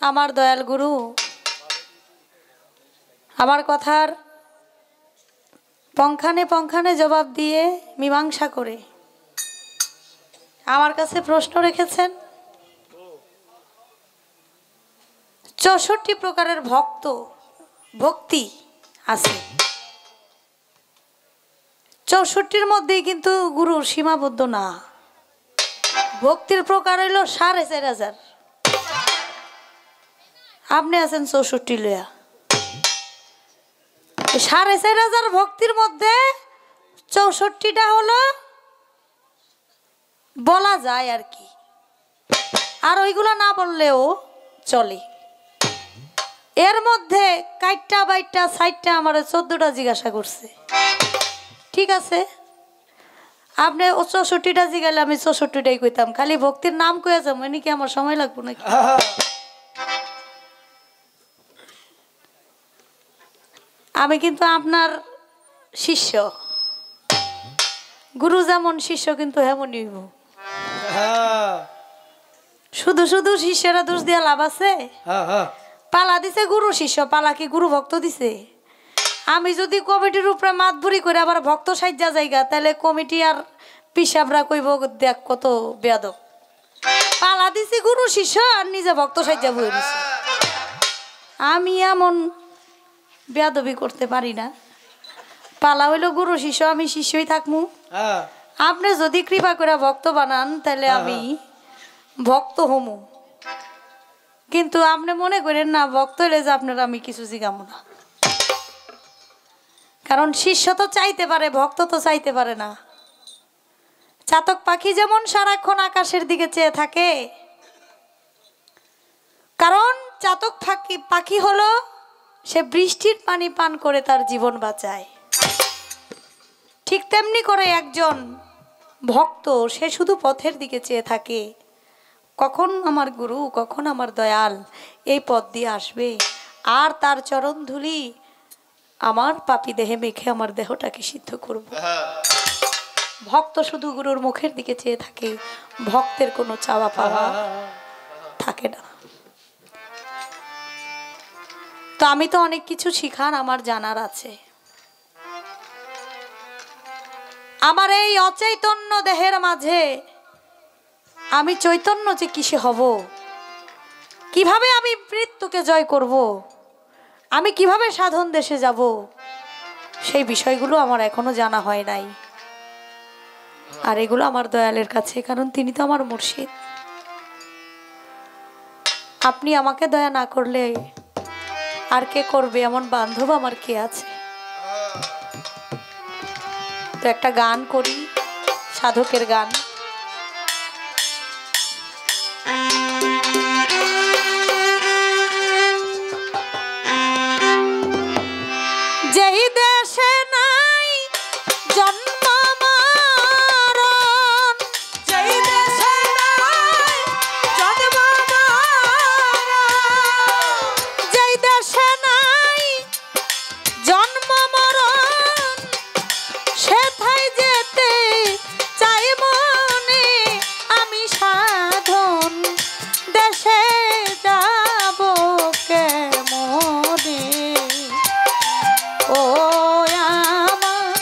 আমার দয়াল গুরু আমার কথার পঙ্খানে পঙ্খানে জবাব দিয়ে মীমাংসা করে আমার কাছে প্রশ্ন রেখেছেন। 64 প্রকারের ভক্তি আছে। 64-র মধ্যেই কিন্তু গুরুর সীমাবদ্ধ না। ভক্তির প্রকার হইল 4500। আপনি আছেন 64 লইয়া। 4500 ভক্তির মধ্যে 64টা হলো বলা যায় আর কি, আর ওইগুলো না বললেও চলে। এর মধ্যে কাইটটা বাইটটা সাইটটা আমার 14টা জিজ্ঞাসা করছে। ঠিক আছে, আপনি 64টা জিজ্ঞাসা আমি 64টাই কইতাম, খালি ভক্তির নাম কয়ে যাবো নাকি আমার সময় লাগবো নাকি? আমি কিন্তু আপনার শিষ্য, গুরু যেমন শিষ্য কিন্তু এমনই হইব। শুধু শুধু শিষ্যরা দোষ দিয়া লাভ আছে? পালা দিছে গুরু শিষ্য, পালা কি গুরু ভক্ত দিছে? আমি যদি কমিটির উপরে মাতবুরি করে আবার ভক্ত সাজ্জা জায়গা, তাহলে কমিটি আর পিসাবরা কইব দেখ কত বেয়াদব। পালা দিছে গুরু শিষ্য আর নিজে ভক্ত সাজ্জা বই দিছে। আমি এমন বেয়াদবি করতে পারি না। পালা হইল গুরু শিষ্য, আমি শিষ্যই থাকমু। আপনি যদি কৃপা করে ভক্ত বানান তাহলে আমি ভক্ত হমু, কিন্তু আপনি মনে করেন না ভক্ত হইলে যে আপনার আমি কিছু জিগামু না। কারণ শিষ্য তো চাইতে পারে, ভক্ত তো চাইতে পারে না। চাতক পাখি যেমন সারাক্ষণ আকাশের দিকে চেয়ে থাকে, কারণ চাতক পাখি হলো সে বৃষ্টির পানি পান করে তার জীবন বাঁচায়। ঠিক তেমনি করে একজন ভক্ত সে শুধু পথের দিকে চেয়ে থাকে, কখন আমার গুরু, কখন আমার দয়াল এই পথ দিয়ে আসবে আর তার চরণ ধুলি আমার পাপী দেহে মেখে আমার দেহটাকে সিদ্ধ করব। ভক্ত শুধু গুরুর মুখের দিকে চেয়ে থাকে, ভক্তের কোনো চাওয়া পাওয়া থাকে না। তো আমি তো অনেক কিছু শিখার আমার জানার আছে। আমার এই অচৈতন্য দেহের মাঝে আমি চৈতন্য যে কিসে হব, কিভাবে আমি মৃত্যুকে জয় করব, আমি কিভাবে সাধন দেশে যাব, সেই বিষয়গুলো আমার এখনো জানা হয় নাই। আর এগুলো আমার দয়ালের কাছে, কারণ তিনি তো আমার মুর্শিদ। আপনি আমাকে দয়া না করলে আর কে করবে? এমন বান্ধব আমার কে আছে? তো একটা গান করি, সাধকের গান। যেই দেশে নাই জন্ম মরণ, যেই দেশে নাই জন্ম মরণ, যেই দেশে নাই জন্ম মরণ, সেথায় যেতে চাই মনে আমি সাধন দেশে যাব কেমনে। ও আমার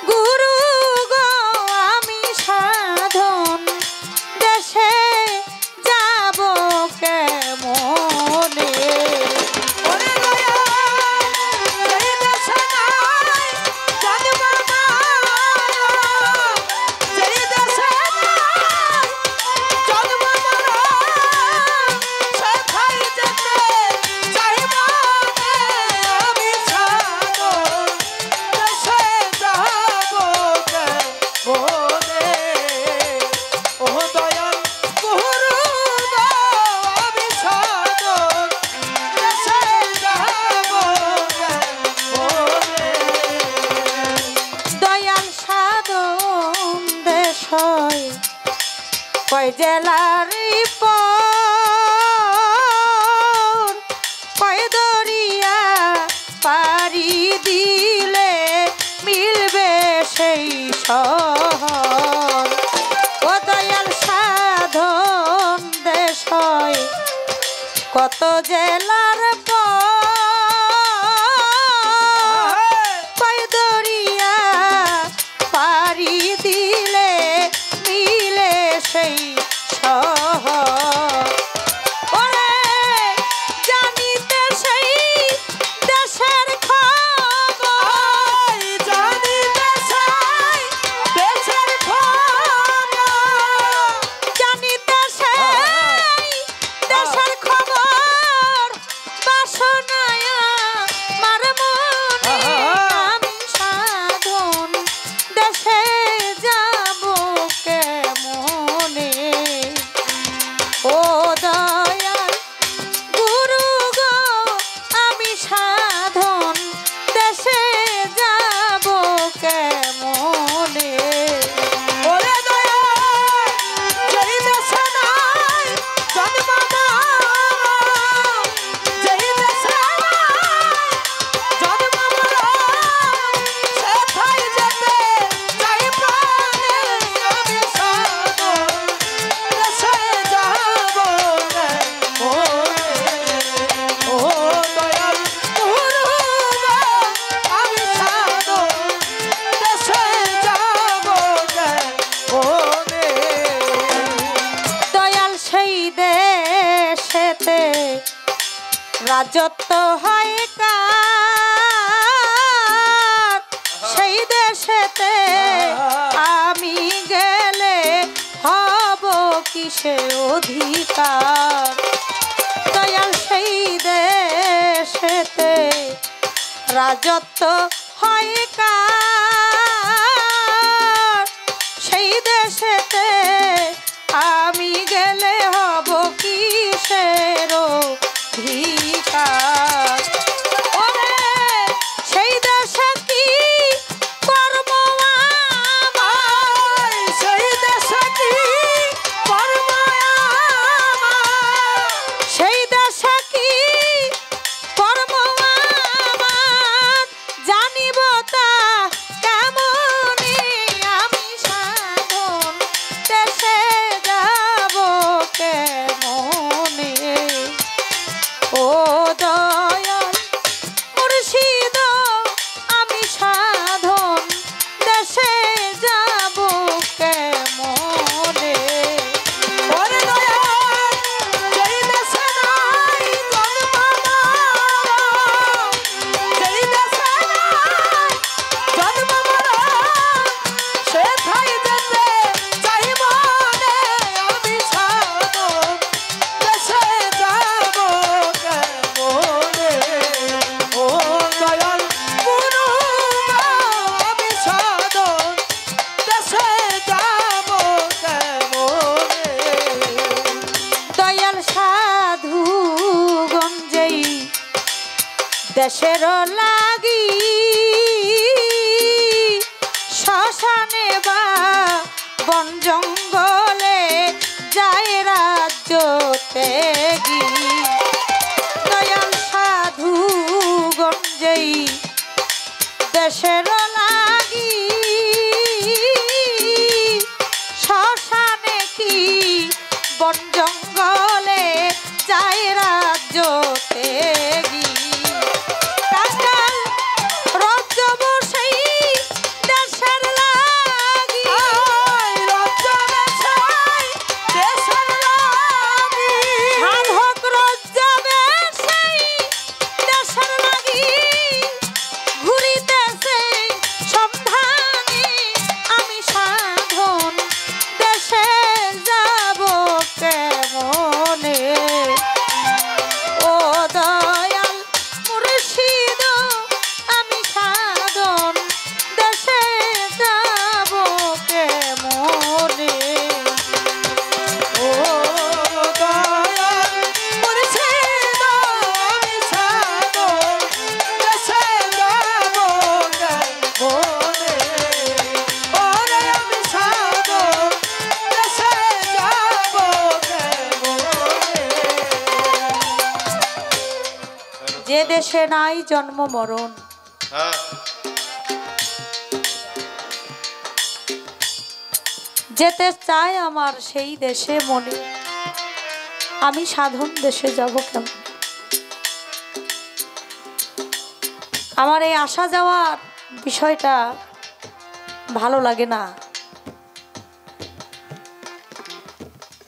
গুরু গো, আমি সাধন দেশে যাব কেমনে। ওরে দয়া, এই দেশে নাই জন্ম মরণ, যেই দেশে নাই জন্ম মরণ, সেথায় যেতে চাই মনে আমি সাধন দেশে যাব কেমনে। ও দয়াল গুরু গো, আমি সাধন দেশে যাব কেমনে। দয়াল সাধন দেশ হয় কয় জেলারি পর, কয় দরিয়া পারি দিলে মিলবে সেই শহর। ও দয়াল সাধন দেশ হয় কত জেলার দরিয়া পাড়ি দিলে মিলে সেই শহর ওরে জানিতে সেই দেশের খবর জানিতে সেই দেশের খবর জানিতে সেই দেশের খবর বাসনায় মার মনে আমি সাধন দেশে যাব কেমনে ও দয়াল গুরু গো আমি সাধন দেশে যাব কেমনে ওরে দয়া যেই দেশে নাই জন্ম মরণ যেই দেশে নাই জন্ম মরণ সেথায় যেতে চাই প্রাণে আমি সাধন দেশে যাব ও দয়াল গুরু গো আমি সাধন দেশে যাব দয়াল সেই দেশেতে রাজত্ব হয় কার সেই দেশেতে আমি গেলে হব কিসে অধিকার দয়াল সেই দেশেতে রাজত্ব হয় কার সেই দেশেতে আমি গেলে হব কিসের অধিকার ওরে সেই দেশে কি কর্ম আমার সেই দেশে কি কর্ম আমার সেই দেশে কি কর্ম আমার জানিব তা কেমনে আমি সাধন দেশে যাব কেমনে ও দয়াল মুর্শিদ আমি সাধন দেশে যাব কেমনে ওরে দয়াল যেই দেশে নাই জন্ম মরণ যেই দেশে নাই জন্ম মরণ সেথায় যেতে চাই মনে আমি সাধন দেশে যাব কেমনে ও দয়াল গুরু গো আমি সাধন দেশে যাব কেমনে দয়াল সাধু গঞ্জেই দেশের লাগি শ্মশানে বা বন জঙ্গলে যায় রাজ্য ত্যাগী দয়াল সাধু গঞ্জেই দেশের লাগি শ্মশানে কি বন জঙ্গলে যায় রাজ্য ত্যাগী কাঙ্গাল রাজ্য বসেই দেশের লাগি রাজ্য বেশাই দেশের লাগি সাধক রাজ্য বসেই দেশের লাগি ঘুরিতেছে সন্ধানে আমি সাধন দেশে যাব কেমনে ও দয়াল মুর্শিদ আমি সাধন দেশে যাব কেমনে ও দয়াল মুর্শিদ আমি সাধন দেশে যাব কেমনে ওরে আমি সাধন দেশে যাব কেমনে যে দেশে নাই জন্ম মরণ যেতে চায় আমার সেই দেশে মনে আমি সাধন দেশে যাব কেমন? আমার এই আসা যাওয়ার বিষয়টা ভালো লাগে না।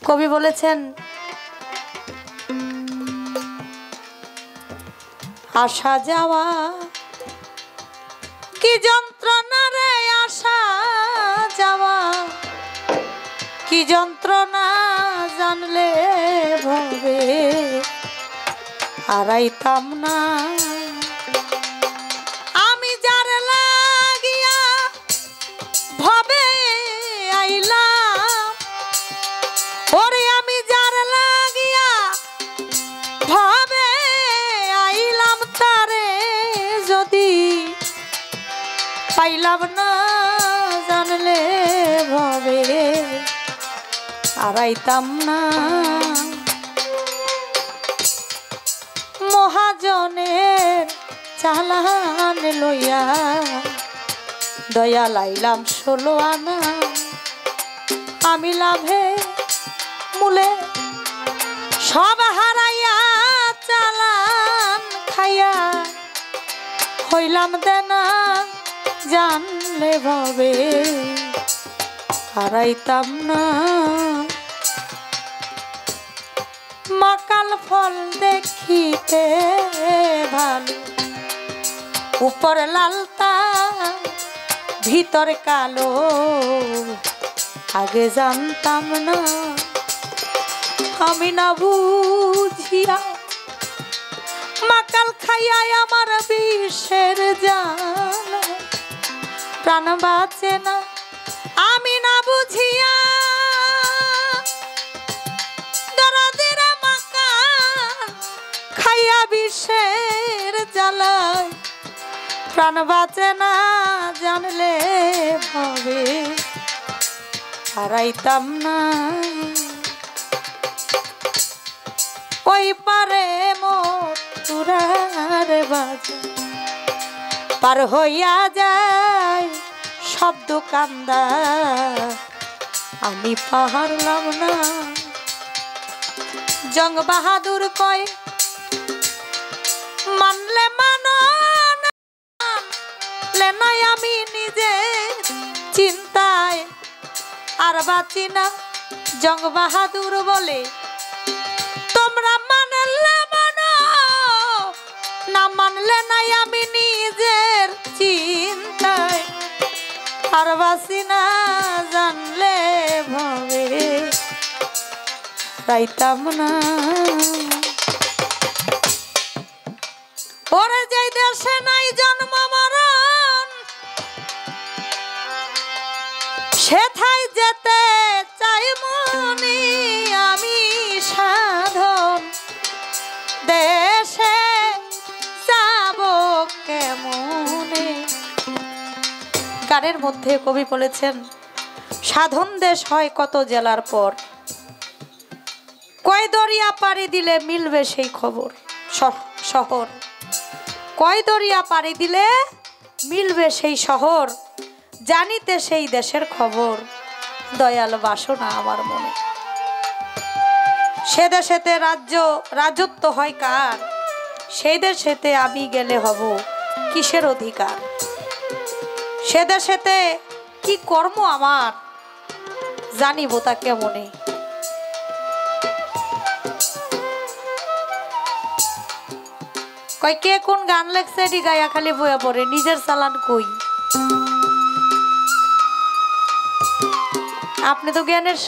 কবি বলেছেন, আসা যাওয়া কি যন্ত্রণা রে, আসা যাওয়া কি যন্ত্রণা, জানলে ভবে হারাইতাম না। আমি যার লাগিয়া ভবে আইলাম, ওরে আমি যার লাগিয়া ভবে আইলাম, তারে যদি পাইলাম না, জানলে ভবে হারাইতাম না। মহাজনের চালান লইয়া দয়া লাইলাম 16 আনা, আমি লাভে মূলে সব হারাইয়া চালান খাইয়া হইলাম দেনা, জানলে ভবে হারাইতাম না। মাকাল ফল দেখিতে ভালো, উপর লালতা ভিতর কালো, আগে জানতাম না। আমি না বুঝিয়া মাকাল খাইয়া আমার বিষের জাল, প্রাণ বাঁচে না। আমি না বুঝিয়া দরদের মাকাল খাইয়া বিষের জ্বালায়, প্রাণ বাঁচে না, জানলে ভবে হারাইতাম না। ওই পারে মথুরার বাজার পার হইয়া যায় সব দোকানদার, আমি পারলাম না। জং বাহাদুর কয়, মানলে মানো না, মানলে নয়, আমি নিজে চিন্তায় আর বাঁচি না। জং বাহাদুর বলে, তোমরা মানলে মানো, না মানলে নাই, আমি নিজের চিন্তায় আর বাঁচি না, জানলে ভবে পাইতাম না। ওরে যে দেশে নাই জন্ম মরণ, সেথায় যেতে চাই মনি, আমি সাধন দেশে যাব কেমনে। গানের মধ্যে কবি বলেছেন, সাধন দেশ হয় কত জেলার পর, কয় দরিয়া পাড়ি দিলে মিলবে সেই খবর শহর, কয় দরিয়া পাড়ি দিলে মিলবে সেই শহর, জানিতে সেই দেশের খবর, দয়াল বাসনা আমার মনে। সে দেশেতে রাজত্ব হয় কার, সেই দেশেতে আমি গেলে হব কিসের অধিকার। সে দেশেতে কি কর্ম আমার, জানিব তা কেমনে। কয় কে কোন গান লেখছে এটি গায়া খালি বয়া পড়ে, নিজের চালান কই। আপনি তো জ্ঞানের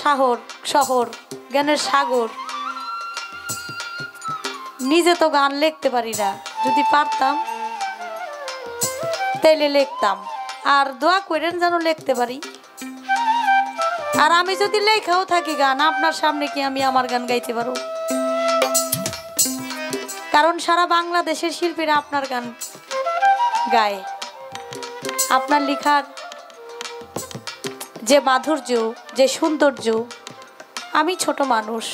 শহর জ্ঞানের সাগর, নিজে তো গান লিখতে পারি না, যদি পারতাম তাইলে লিখতাম। আর দোয়া করেন যেন লিখতে পারি। আর আমি যদি লেখাও থাকি গান, আপনার সামনে কি আমি আমার গান গাইতে পারবো? কারণ সারা বাংলাদেশের শিল্পীরা আপনার গান গায়। আপনার লেখার যে মাধুর্য, যে সৌন্দর্য, আমি ছোট মানুষ,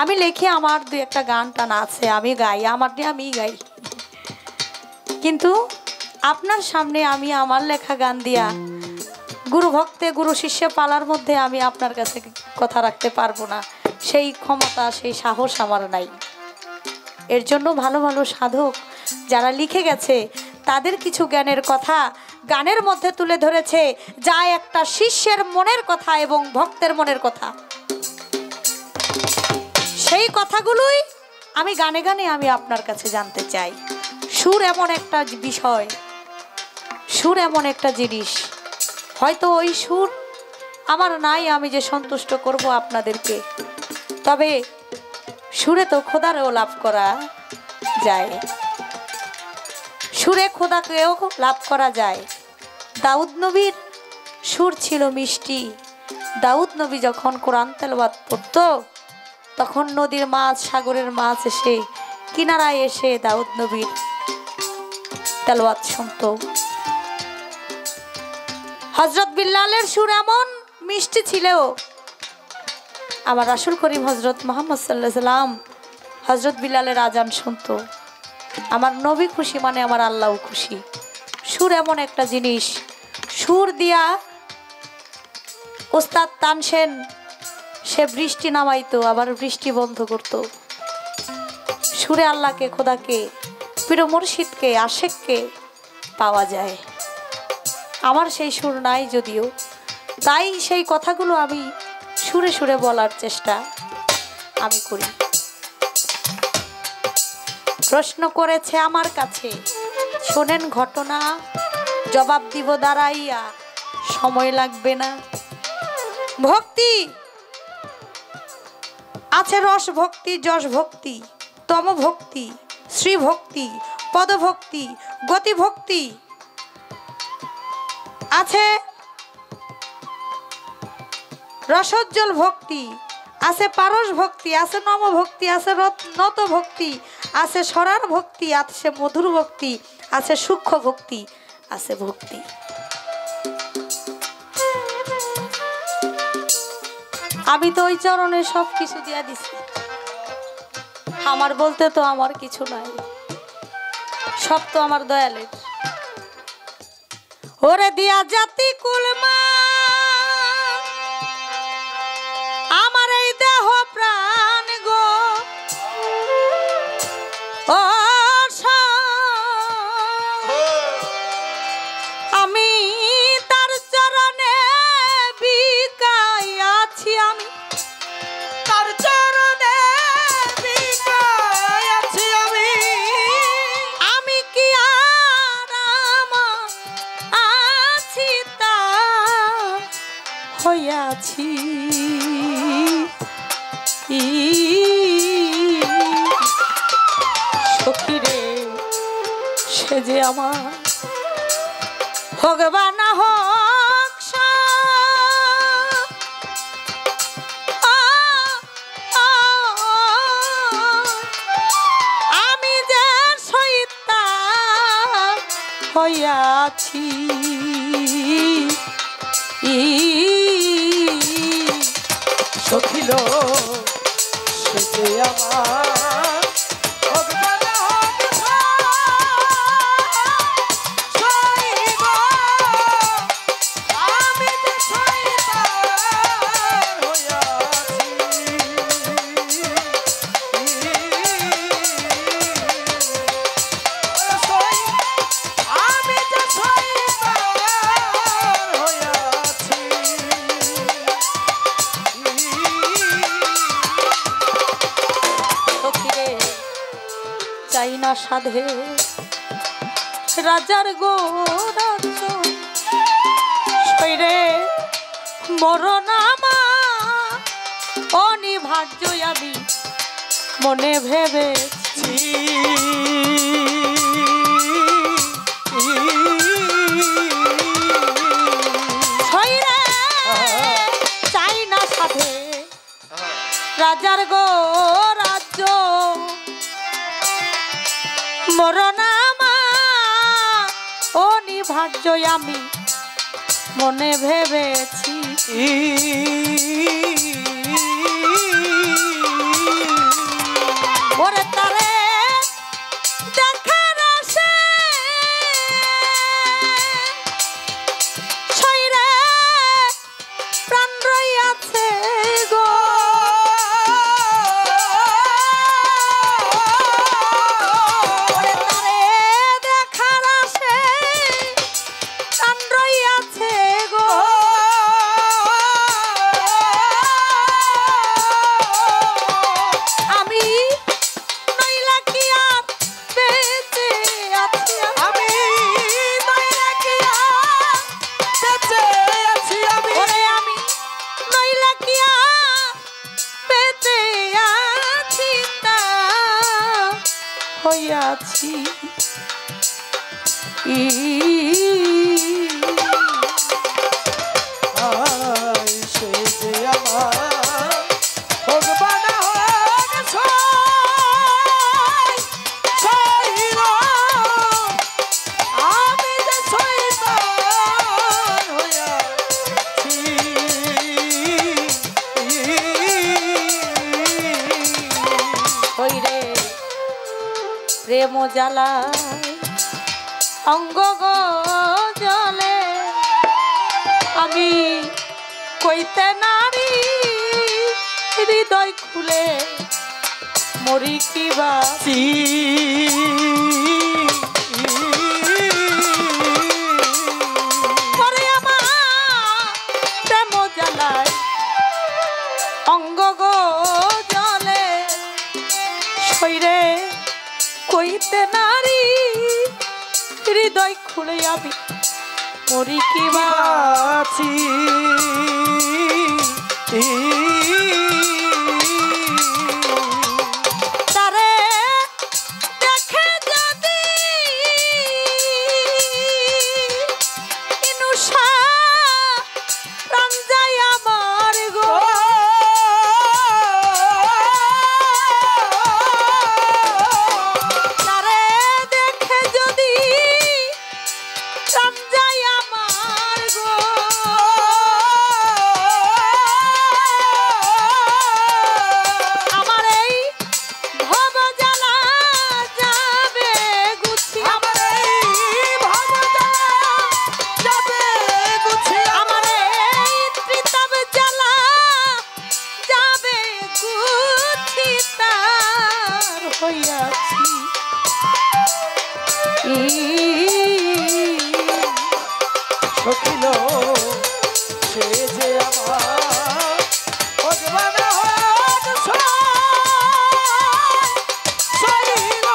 আমি লেখি, আমার দুই একটা গান টান আছে, আমি গাই, আমার দিয়ে আমি গাই। কিন্তু আপনার সামনে আমি আমার লেখা গান দিয়া গুরু ভক্তে গুরু শিষ্য পালার মধ্যে আমি আপনার কাছে কথা রাখতে পারবো না। সেই ক্ষমতা সেই সাহস আমার নাই। এর জন্য ভালো ভালো সাধক যারা লিখে গেছে তাদের কিছু জ্ঞানের কথা গানের মধ্যে তুলে ধরেছে, যা একটা শিষ্যের মনের কথা এবং ভক্তের মনের কথা। সেই কথাগুলোই আমি গানে গানে আমি আপনার কাছে জানতে চাই। সুর এমন একটা বিষয়, সুর এমন একটা জিনিস, হয়তো ওই সুর আমার নাই, আমি যে সন্তুষ্ট করব আপনাদেরকে, তবে সুরে তো খোদারও লাভ করা যায়, সুরে খোদাকেও লাভ করা যায়। দাউদ নবীর সুর ছিল মিষ্টি। দাউদ নবী যখন কোরআন তেলাওয়াত করত তখন নদীর মাছ সাগরের মাছ এসে কিনারায় এসে দাউদ নবীর তেলাওয়াত শুনত। হযরত বিল্লালের সুর এমন মিষ্টি ছিল, আমার রাসূল করিম হযরত মুহাম্মদ সাল্লাল্লাহু আলাইহি সাল্লাম হযরত বিল্লালের আজান শুনত। আমার নবী খুশি মানে আমার আল্লাহও খুশি। সুর এমন একটা জিনিস, সুর দিয়া ওস্তাদ তানসেন সে বৃষ্টি নামাইতো আবার বৃষ্টি বন্ধ করত। সুরে আল্লাহকে, খোদাকে, পীর মুর্শিদকে, আশেককে পাওয়া যায়। আমার সেই সুর নাই যদিও, তাই সেই কথাগুলো আমি সুরে সুরে বলার চেষ্টা আমি করি। প্রশ্ন করেছে আমার কাছে, শোনেন ঘটনা, জবাব দিব দাঁড়াইয়া, সময় লাগবে না। ভক্তি আছে, রস ভক্তি, যশ ভক্তি, তম ভক্তি, শ্রী ভক্তি, পদভক্তি, গতি ভক্তি আছে, রসোজ্জ্বল ভক্তি আছে, পারস ভক্তি আছে, নম ভক্তি আছে, নত ভক্তি আছে, সরার ভক্তি আছে, মধুর ভক্তি আছে, সূক্ষ্ম ভক্তি আছে, ভক্তি। আমি তো ওই চরণে সব কিছু দিয়া দিছি, আমার বলতে তো আমার কিছু নাই, সব তো আমার দয়ালের। ওরে দিয়া জাতি কুলমা আমার এই দেহ প্রাণ গো, ও আমি তার চরণে বিকাইয়াছি, আমি তার চরণে বিকাইয়াছি, আমি কি আরাম আছি তা হইয়াছি। সখী রে সে যে আমার ভগবান হোক, আমি যে সইতা হইয়াছি। সখিল সে যে আমার ভগবান হোক, সইব আমি যে শয়তান হইয়াছি। আমি যে শয়তান হইয়াছি। চাই না সাধে রাজার গো রাজ্য, শৈরে মরণ আমার অনিবার্য, আমি মনে ভেবেছি। শৈরে চাই না সাধে রাজার গো রাজ্য, মরণ আমার অনিবার্য, আমি মনে ভেবেছি। ওরে তারে দেখার আসে শরীরে প্রাণ রইয়াছে গো, হইয়াছি সে যে আমার ভগবান হোক সইল আমি যে শয়তান হইয়াছি হইরে প্রেম জ্বালায় অঙ্গ গো জলে আমি কইতে নারী হৃদয় খুলে মরি কিবা করে আমার প্রেম জ্বালায় অঙ্গ গো জলে শরীরে কইতে নারী হৃদয় খুলে আমি মরি কিবা আছি তারে দেখে যদি ইনুষা প্রাণ যায় আমার গো তারে দেখে যদি প্রাণ যায় আমার গো আমার এই ভব জ্বালা যাবে গুছিয়ে আমার এই ভবটা যাবে গুছিয়ে আমার এই ত্রিতাব জ্বালা যাবে গুছিতার হইয়াছি সখিল সে যে আমার ভগবান হোক সইল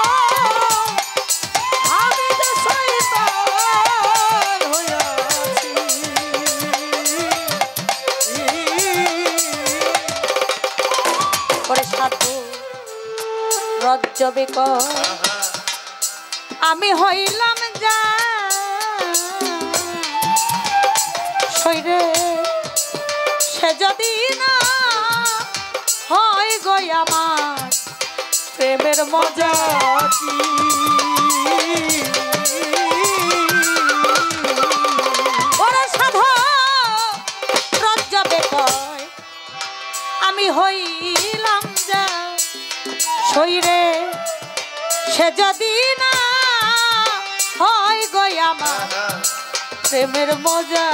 আমি যে শয়তান হইয়াছি করে সাধু রজ্জবে কর আমি হইলাম যা শরীরে সে যদি না হয় গো আমার প্রেমের মজা যাচ্ছি ওরে সাধু রজ্জবে কয় আমি হইলাম যা শরীরে সে যদি না হয় গো আমার প্রেমের মজা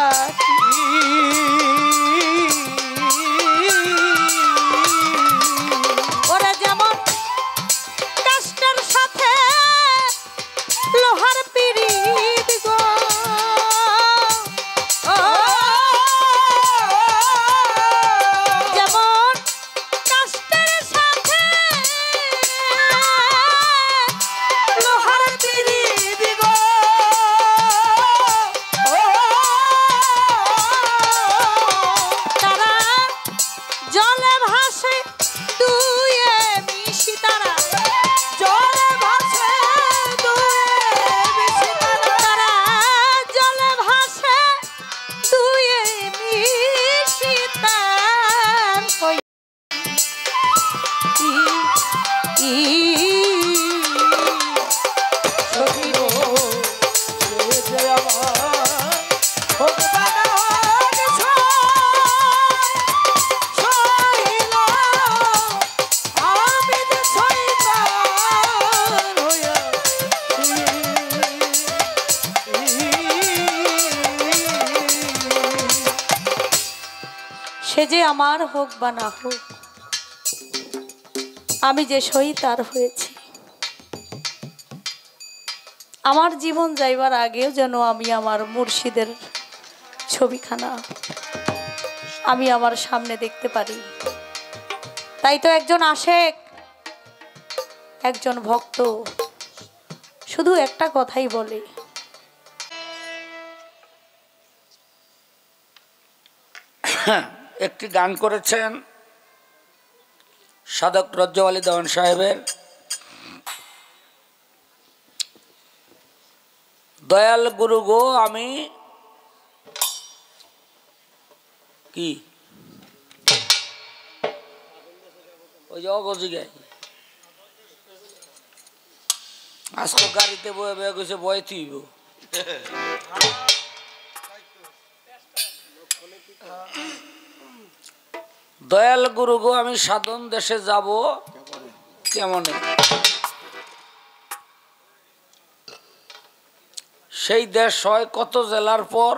ওরা যেমন কাষ্টের সাথে লোহার পিরিত গো ও, যেমন কাষ্টের সাথে লোহার পিরিত গো তারা জলে ভাসে দুয়ে মিশি তারা জলে ভাসে তারা জলে ভাসে দুয়ে মিশি তার হই সখিল সে যে আমার ভগবান হোক সইল আমি যে শয়তান হইয়াছি সে যে আমার হোক বা না হোক আমি যে শহীদার হয়েছি আমার জীবন যাইবার আগেও যেন আমি আমার মুর্শিদের ছবিখানা আমি আমার সামনে দেখতে পারি। তাই তো একজন আশেক একজন ভক্ত শুধু একটা কথাই বলে, একটি গান করেছেন সাধক রজ্জওয়ালি দেওয়ান সাহেবের দয়াল গুরু গো আমি কি ওই যে অগজি গাই আজকে গাড়িতে বয়ে বয়ে গেছে বয়ে তুইব দয়াল গুরু গো আমি সাধন দেশে যাব কেমনে সেই দেশ হয় কত জেলার পর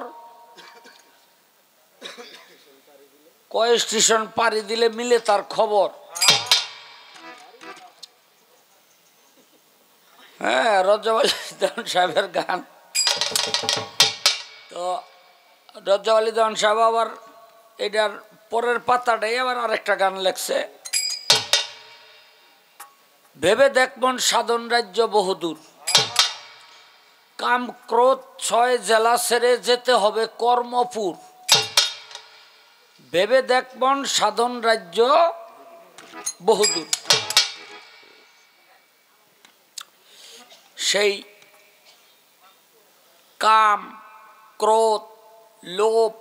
কয় স্টেশন পাড়ি দিলে মিলে তার খবর হ্যাঁ রজ্জাওয়ালি দেওয়ান সাহেবের গান তো রজ্জাওয়ালি দেওয়ান সাহেব আবার এটার পরের পাতাটাই আবার আরেকটা গান লেখছে ভেবে দেখমন সাধন রাজ্য বহুদূর কাম ক্রোধ 6 জেলা ছেড়ে যেতে হবে কর্মপুর ভেবে দেখমন সাধন রাজ্য বহুদূর সেই কাম ক্রোধ লোভ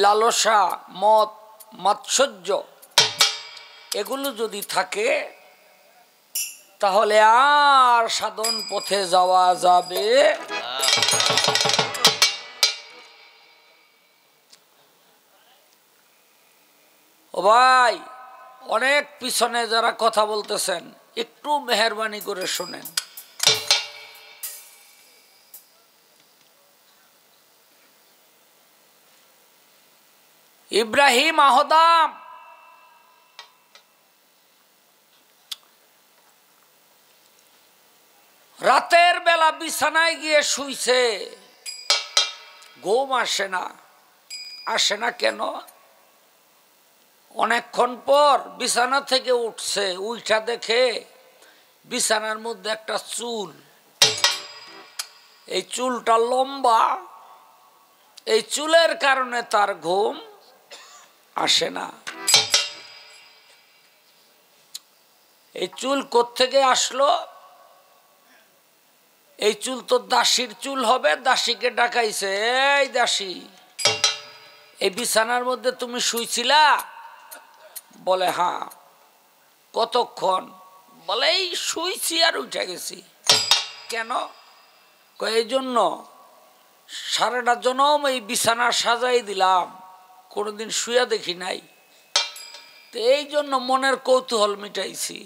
লালসা মদ মাৎসর্য এগুলো যদি থাকে তাহলে আর সাধন পথে যাওয়া যাবে ও ভাই অনেক পিছনে যারা কথা বলতেছেন একটু মেহেরবানি করে শুনেন ইব্রাহিম আহদাম রাতের বেলা বিছানায় গিয়ে শুইছে ঘুম আসে না কেন অনেকক্ষণ পর বিছানা থেকে উঠছে উঠা দেখে বিছানার মধ্যে একটা চুল এই চুলটা লম্বা এই চুলের কারণে তার ঘুম আসে না এই চুল কোত্থেকে আসলো এই চুল তো দাসীর চুল হবে দাসীকে ডাকাইছে এই দাসী এই বিছানার মধ্যে তুমি শুইছিলা বলে হ্যাঁ কতক্ষণ বলে এই শুইছি আর উঠে গেছি কেন এই জন্য সারাটা জনম এই বিছানা সাজাই দিলাম কোনোদিন শুয়া দেখি নাই তো এই জন্য মনের কৌতূহল মিটাইছি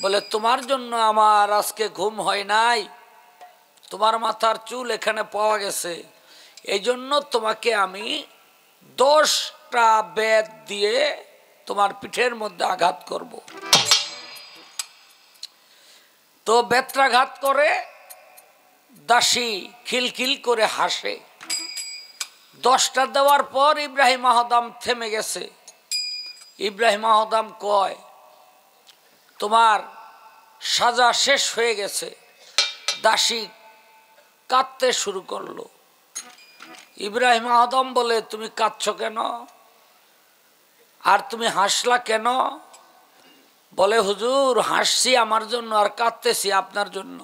বলে তোমার জন্য আমার আজকে ঘুম হয় নাই তোমার মাথার চুল এখানে পাওয়া গেছে এই জন্য তোমাকে আমি 10টা বেত দিয়ে তোমার পিঠের মধ্যে আঘাত করব তো বেত্রাঘাত করে দাসী খিলখিল করে হাসে 10টা দেওয়ার পর ইব্রাহিম আহদাম থেমে গেছে ইব্রাহিম আহদাম কয় তোমার সাজা শেষ হয়ে গেছে দাসী কাঁদতে শুরু করলো ইব্রাহিম আহদাম বলে তুমি কাঁদছো কেন আর তুমি হাসলা কেন বলে হুজুর হাসছি আমার জন্য আর কাঁদতেছি আপনার জন্য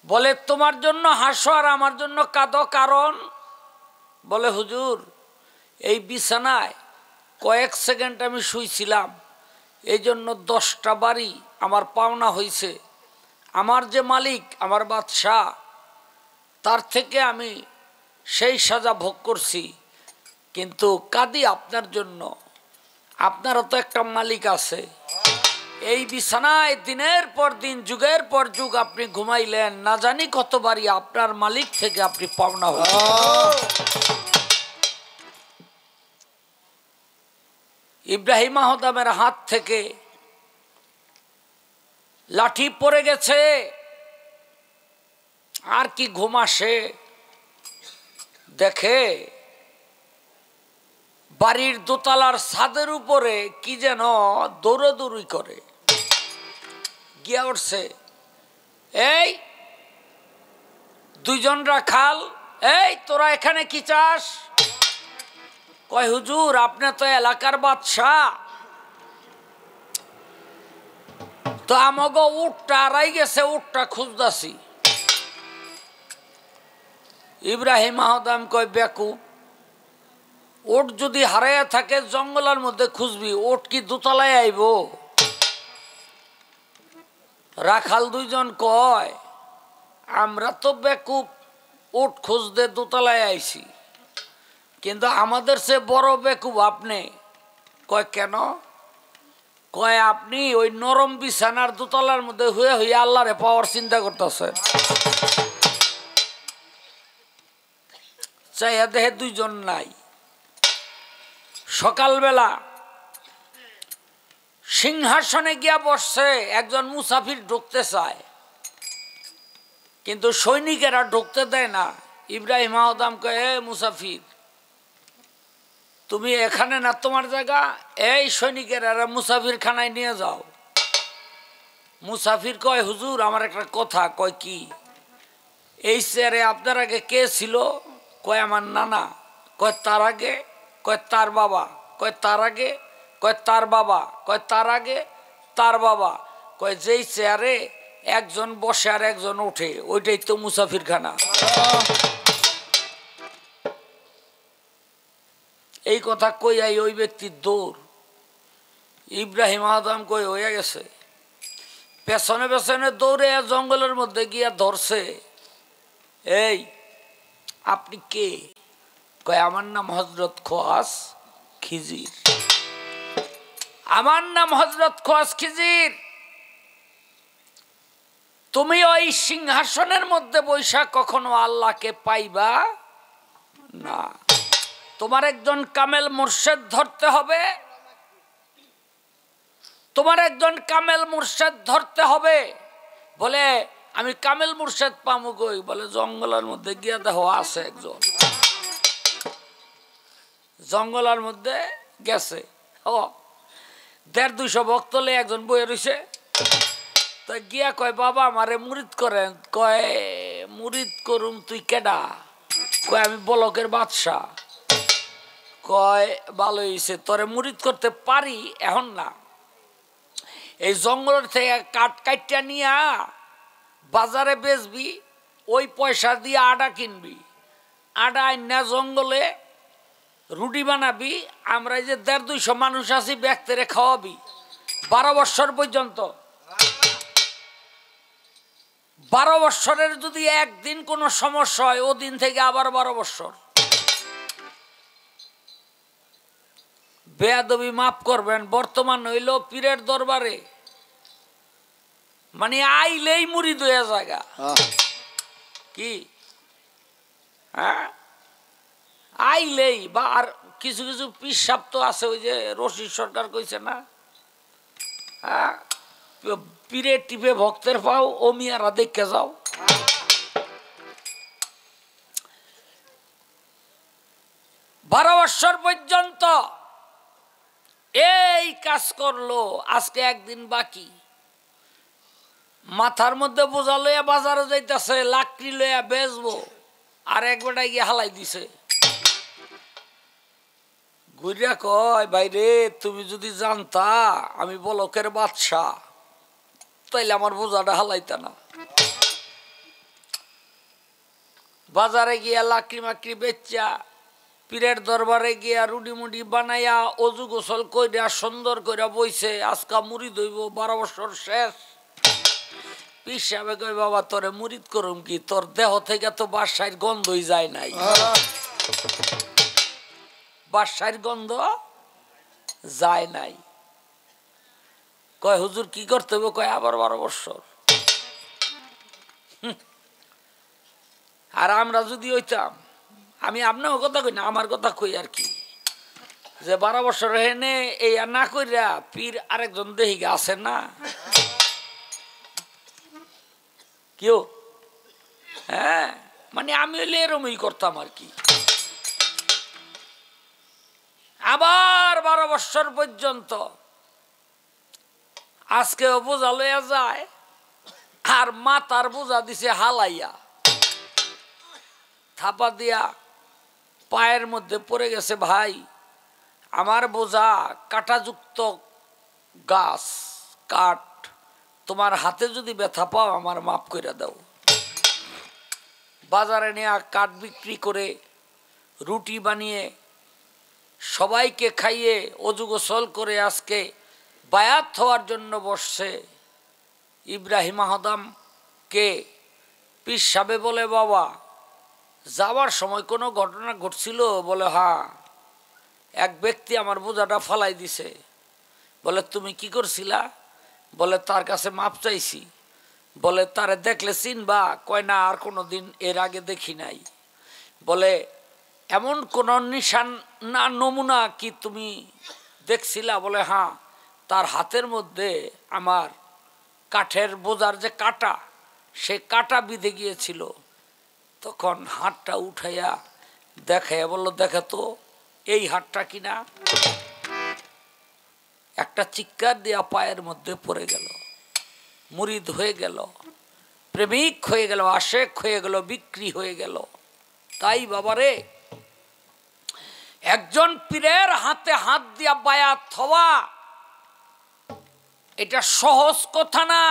বলে তোমার জন্য হাসো আর আমার জন্য কাঁদো কারণ বলে হুজুর এই বিছানায় কয়েক সেকেন্ড আমি শুইছিলাম এই জন্য 10টা বাড়ি আমার পাওনা হয়েছে আমার যে মালিক আমার বাদশাহ তার থেকে আমি সেই সাজা ভোগ করছি কিন্তু কাঁদি আপনার জন্য আপনারও তো একটা মালিক আছে এই বিছানায় দিনের পর দিন যুগের পর যুগ আপনি ঘুমাইলেন না জানি কতবারই আপনার মালিক থেকে আপনি পাওনা হলেন ইব্রাহিম আহদামের হাত থেকে লাঠি পড়ে গেছে আর কি ঘুম আসে দেখে বাড়ির দোতলার ছাদের উপরে কি যেন দৌড়াদৌড়ি করে গিয়া উঠছে এই দুইজন রাখাল এই তোরা এখানে কি চাস কয় হুজুর আপনি তো এলাকার বাদশাহ তো আমাকে উটটা হারাই গেছে, উটটা খুঁজতাছি। ইব্রাহিম আহদাম কয় বেকুব, ওট যদি হারাইয়া থাকে জঙ্গলের মধ্যে খুঁজবি, ওট কি দোতলায় আইব? রাখাল দুইজন কয় আমরা তো বেকুব, ওট খুঁজতে দোতলায় আইছি, কিন্তু আমাদের সে বড় বেকুব আপনি। কয় কেন? কয় আপনি ওই নরম বিছানার দোতলার মধ্যে হয়ে হয়ে আল্লাহরে পাওয়ার চিন্তা করতেছেন। চাইয়া দেহে দুইজন নাই। সকালবেলা সিংহাসনে গিয়া বসছে, একজন মুসাফির ঢুকতে চায়, কিন্তু সৈনিকেরা ঢুকতে দেয় না। ইব্রাহিম আহদাম কয় এ মুসাফির, তুমি এখানে না তোমার জায়গা, এই সৈনিকেরা মুসাফির খানায় নিয়ে যাও। মুসাফির কয় হুজুর আমার একটা কথা। কয় কি? এই চেয়ারে আপনার আগে কে ছিল? কয় আমার নানা। কয় তার আগে? কয় তার বাবা। কয় তার আগে? কয় তার বাবা। কয় তার আগে? তার বাবা। কয় যেই চেয়ারে একজন বসে আর একজন ওঠে ওইটাই তো মুসাফির খানা। এই কথা কইয়াই ওই ব্যক্তির দৌড়। ইব্রাহিম আদম কই হয়ে গেছে, পেছনে পেছনে দৌড়ে জঙ্গলের মধ্যে গিয়া ধরছে। এই আপনি কে? কয় আমার নাম হযরত খোয়াস খিজির। আমার নাম হযরত খোয়াস খিজির। তুমি ওই সিংহাসনের মধ্যে বৈশা কখনো আল্লাহকে পাইবা না। তোমার একজন কামেল মুর্শেদ ধরতে হবে, তোমার একজন কামেল মুর্শেদ ধরতে হবে। বলে আমি কামেল মুর্শেদ পামু কই? বলে জঙ্গলের মধ্যে গিয়া দেখো আছে একজন। জঙ্গলের মধ্যে গেছে, ও 150-200 ভক্ত লয়ে একজন বয়ে রইছে। তো গিয়া কয় বাবা আমারে মুরিদ করেন। কয় মুরিদ করুম তুই কেডা? কয় আমি বলকের বাদশা। কয় ভালো হইছে, তোরে মুরিদ করতে পারি, এখন না। এই জঙ্গলের থেকে কাঠ কাইটা নিয়া বাজারে বেচবি, ওই পয়সা দিয়ে আডা কিনবি, আডা আইনা জঙ্গলে রুটি বানাবি, আমরা যে 150-200 মানুষ আছি ব্যক্তিরে খাওয়াবি 12 বৎসর পর্যন্ত। 12 বৎসরের যদি একদিন কোনো সমস্যা হয়, ও দিন থেকে আবার 12 বৎসর। বেয়াদবি মাফ করবেন, বর্তমান হইল পীরের দরবারে মানে আইলেই মুরিদ হয়ে জায়গা কি, হ্যাঁ আইলেই। বা আর কিছু কিছু পিসাব তো আছে, ওই যে রশিদ সরকার কইছে না, হ্যাঁ পীরে টিপে ভক্তের পাও, ও মিয়ারা দেখে যাও। বারো বৎসর পর্যন্ত এই কাজ করলো। আজকে একদিন বাকি, মাথার মধ্যে বোঝা লইয়া বাজারে যাইতেছে, লাকড়ি লইয়া বেচবো, আর এক বেটায় গিয়ে হালাই দিছে। ঘুরিয়া কয় ভাইরে তুমি যদি জানতা আমি বলকের বাদশা, তাইলে আমার বোঝাটা হালাইতা না। বাজারে গিয়া লাকড়ি মাকড়ি বেচা, পীরের দরবারে গিয়া রুডি মুডি বানাইয়া অজু গোসল কইরা সুন্দর কইরা বইছে। আজকা মুরিদ হইব, 12 বছর শেষ। পীর সাহেব কই বাবা তোরে মুরিদ করুম কি, তোর দেহ থেকে তো বাসায় গন্ধই যায় নাই, বাসার গন্ধ যায় নাই। কয় হুজুর কি করতে হবে? কয় আবার 12 বছর। আর আমরা যদি হইতাম, আমি আপনার কথা কই না, আমার কথা কই আর কি, যে 12 বছর হেনে এই না কইরা পীর আরেকজন দেহিগা আছে না কেউ, হ্যাঁ মানে আমি হইলে এরমই করতাম আর কি। আবার 12 বৎসর পর্যন্ত আজকে বোঝা লইয়া যায়, আর মাথার বোঝা দিছে হালাইয়া, থাপা দিয়া পায়ের মধ্যে পড়ে গেছে। ভাই আমার বোঝা কাঁটাযুক্ত গাছ, কাঠ, তোমার হাতে যদি ব্যথা পাও আমার মাফ করে দাও। বাজারে নিয়ে কাঠ বিক্রি করে রুটি বানিয়ে সবাইকে খাইয়ে অজু গোসল করে আজকে বায়াত হওয়ার জন্য বসছে। ইব্রাহিম আদমকে পীর সাহেব বলে, বাবা যাওয়ার সময় কোনো ঘটনা ঘটছিল? বলে হ্যাঁ, এক ব্যক্তি আমার বোঝাটা ফালাই দিছে। বলে তুমি কি করছিলা? বলে তার কাছে মাপ চাইছি। বলে তারে দেখলে চিনবা? কয় না, আর কোনো দিন এর আগে দেখি নাই। বলে এমন কোন নিশান না নমুনা কি তুমি দেখছিলা? বলে হ্যাঁ, তার হাতের মধ্যে আমার কাঠের বোঝার যে কাটা, সে কাটা বিঁধে গিয়েছিল। তখন হাতটা উঠাইয়া দেখাইয়া বললো, দেখে তো এই হাতটা কিনা। একটা চিৎকার দিয়া পায়ের মধ্যে পড়ে গেল, মুরিদ হয়ে গেল, প্রেমিক হয়ে গেল, আশেক হয়ে গেল, বিক্রি হয়ে গেল। তাই বাবারে, একজন পীরের হাতে হাত দিয়া বায়াত হওয়া এটা সহজ কথা না।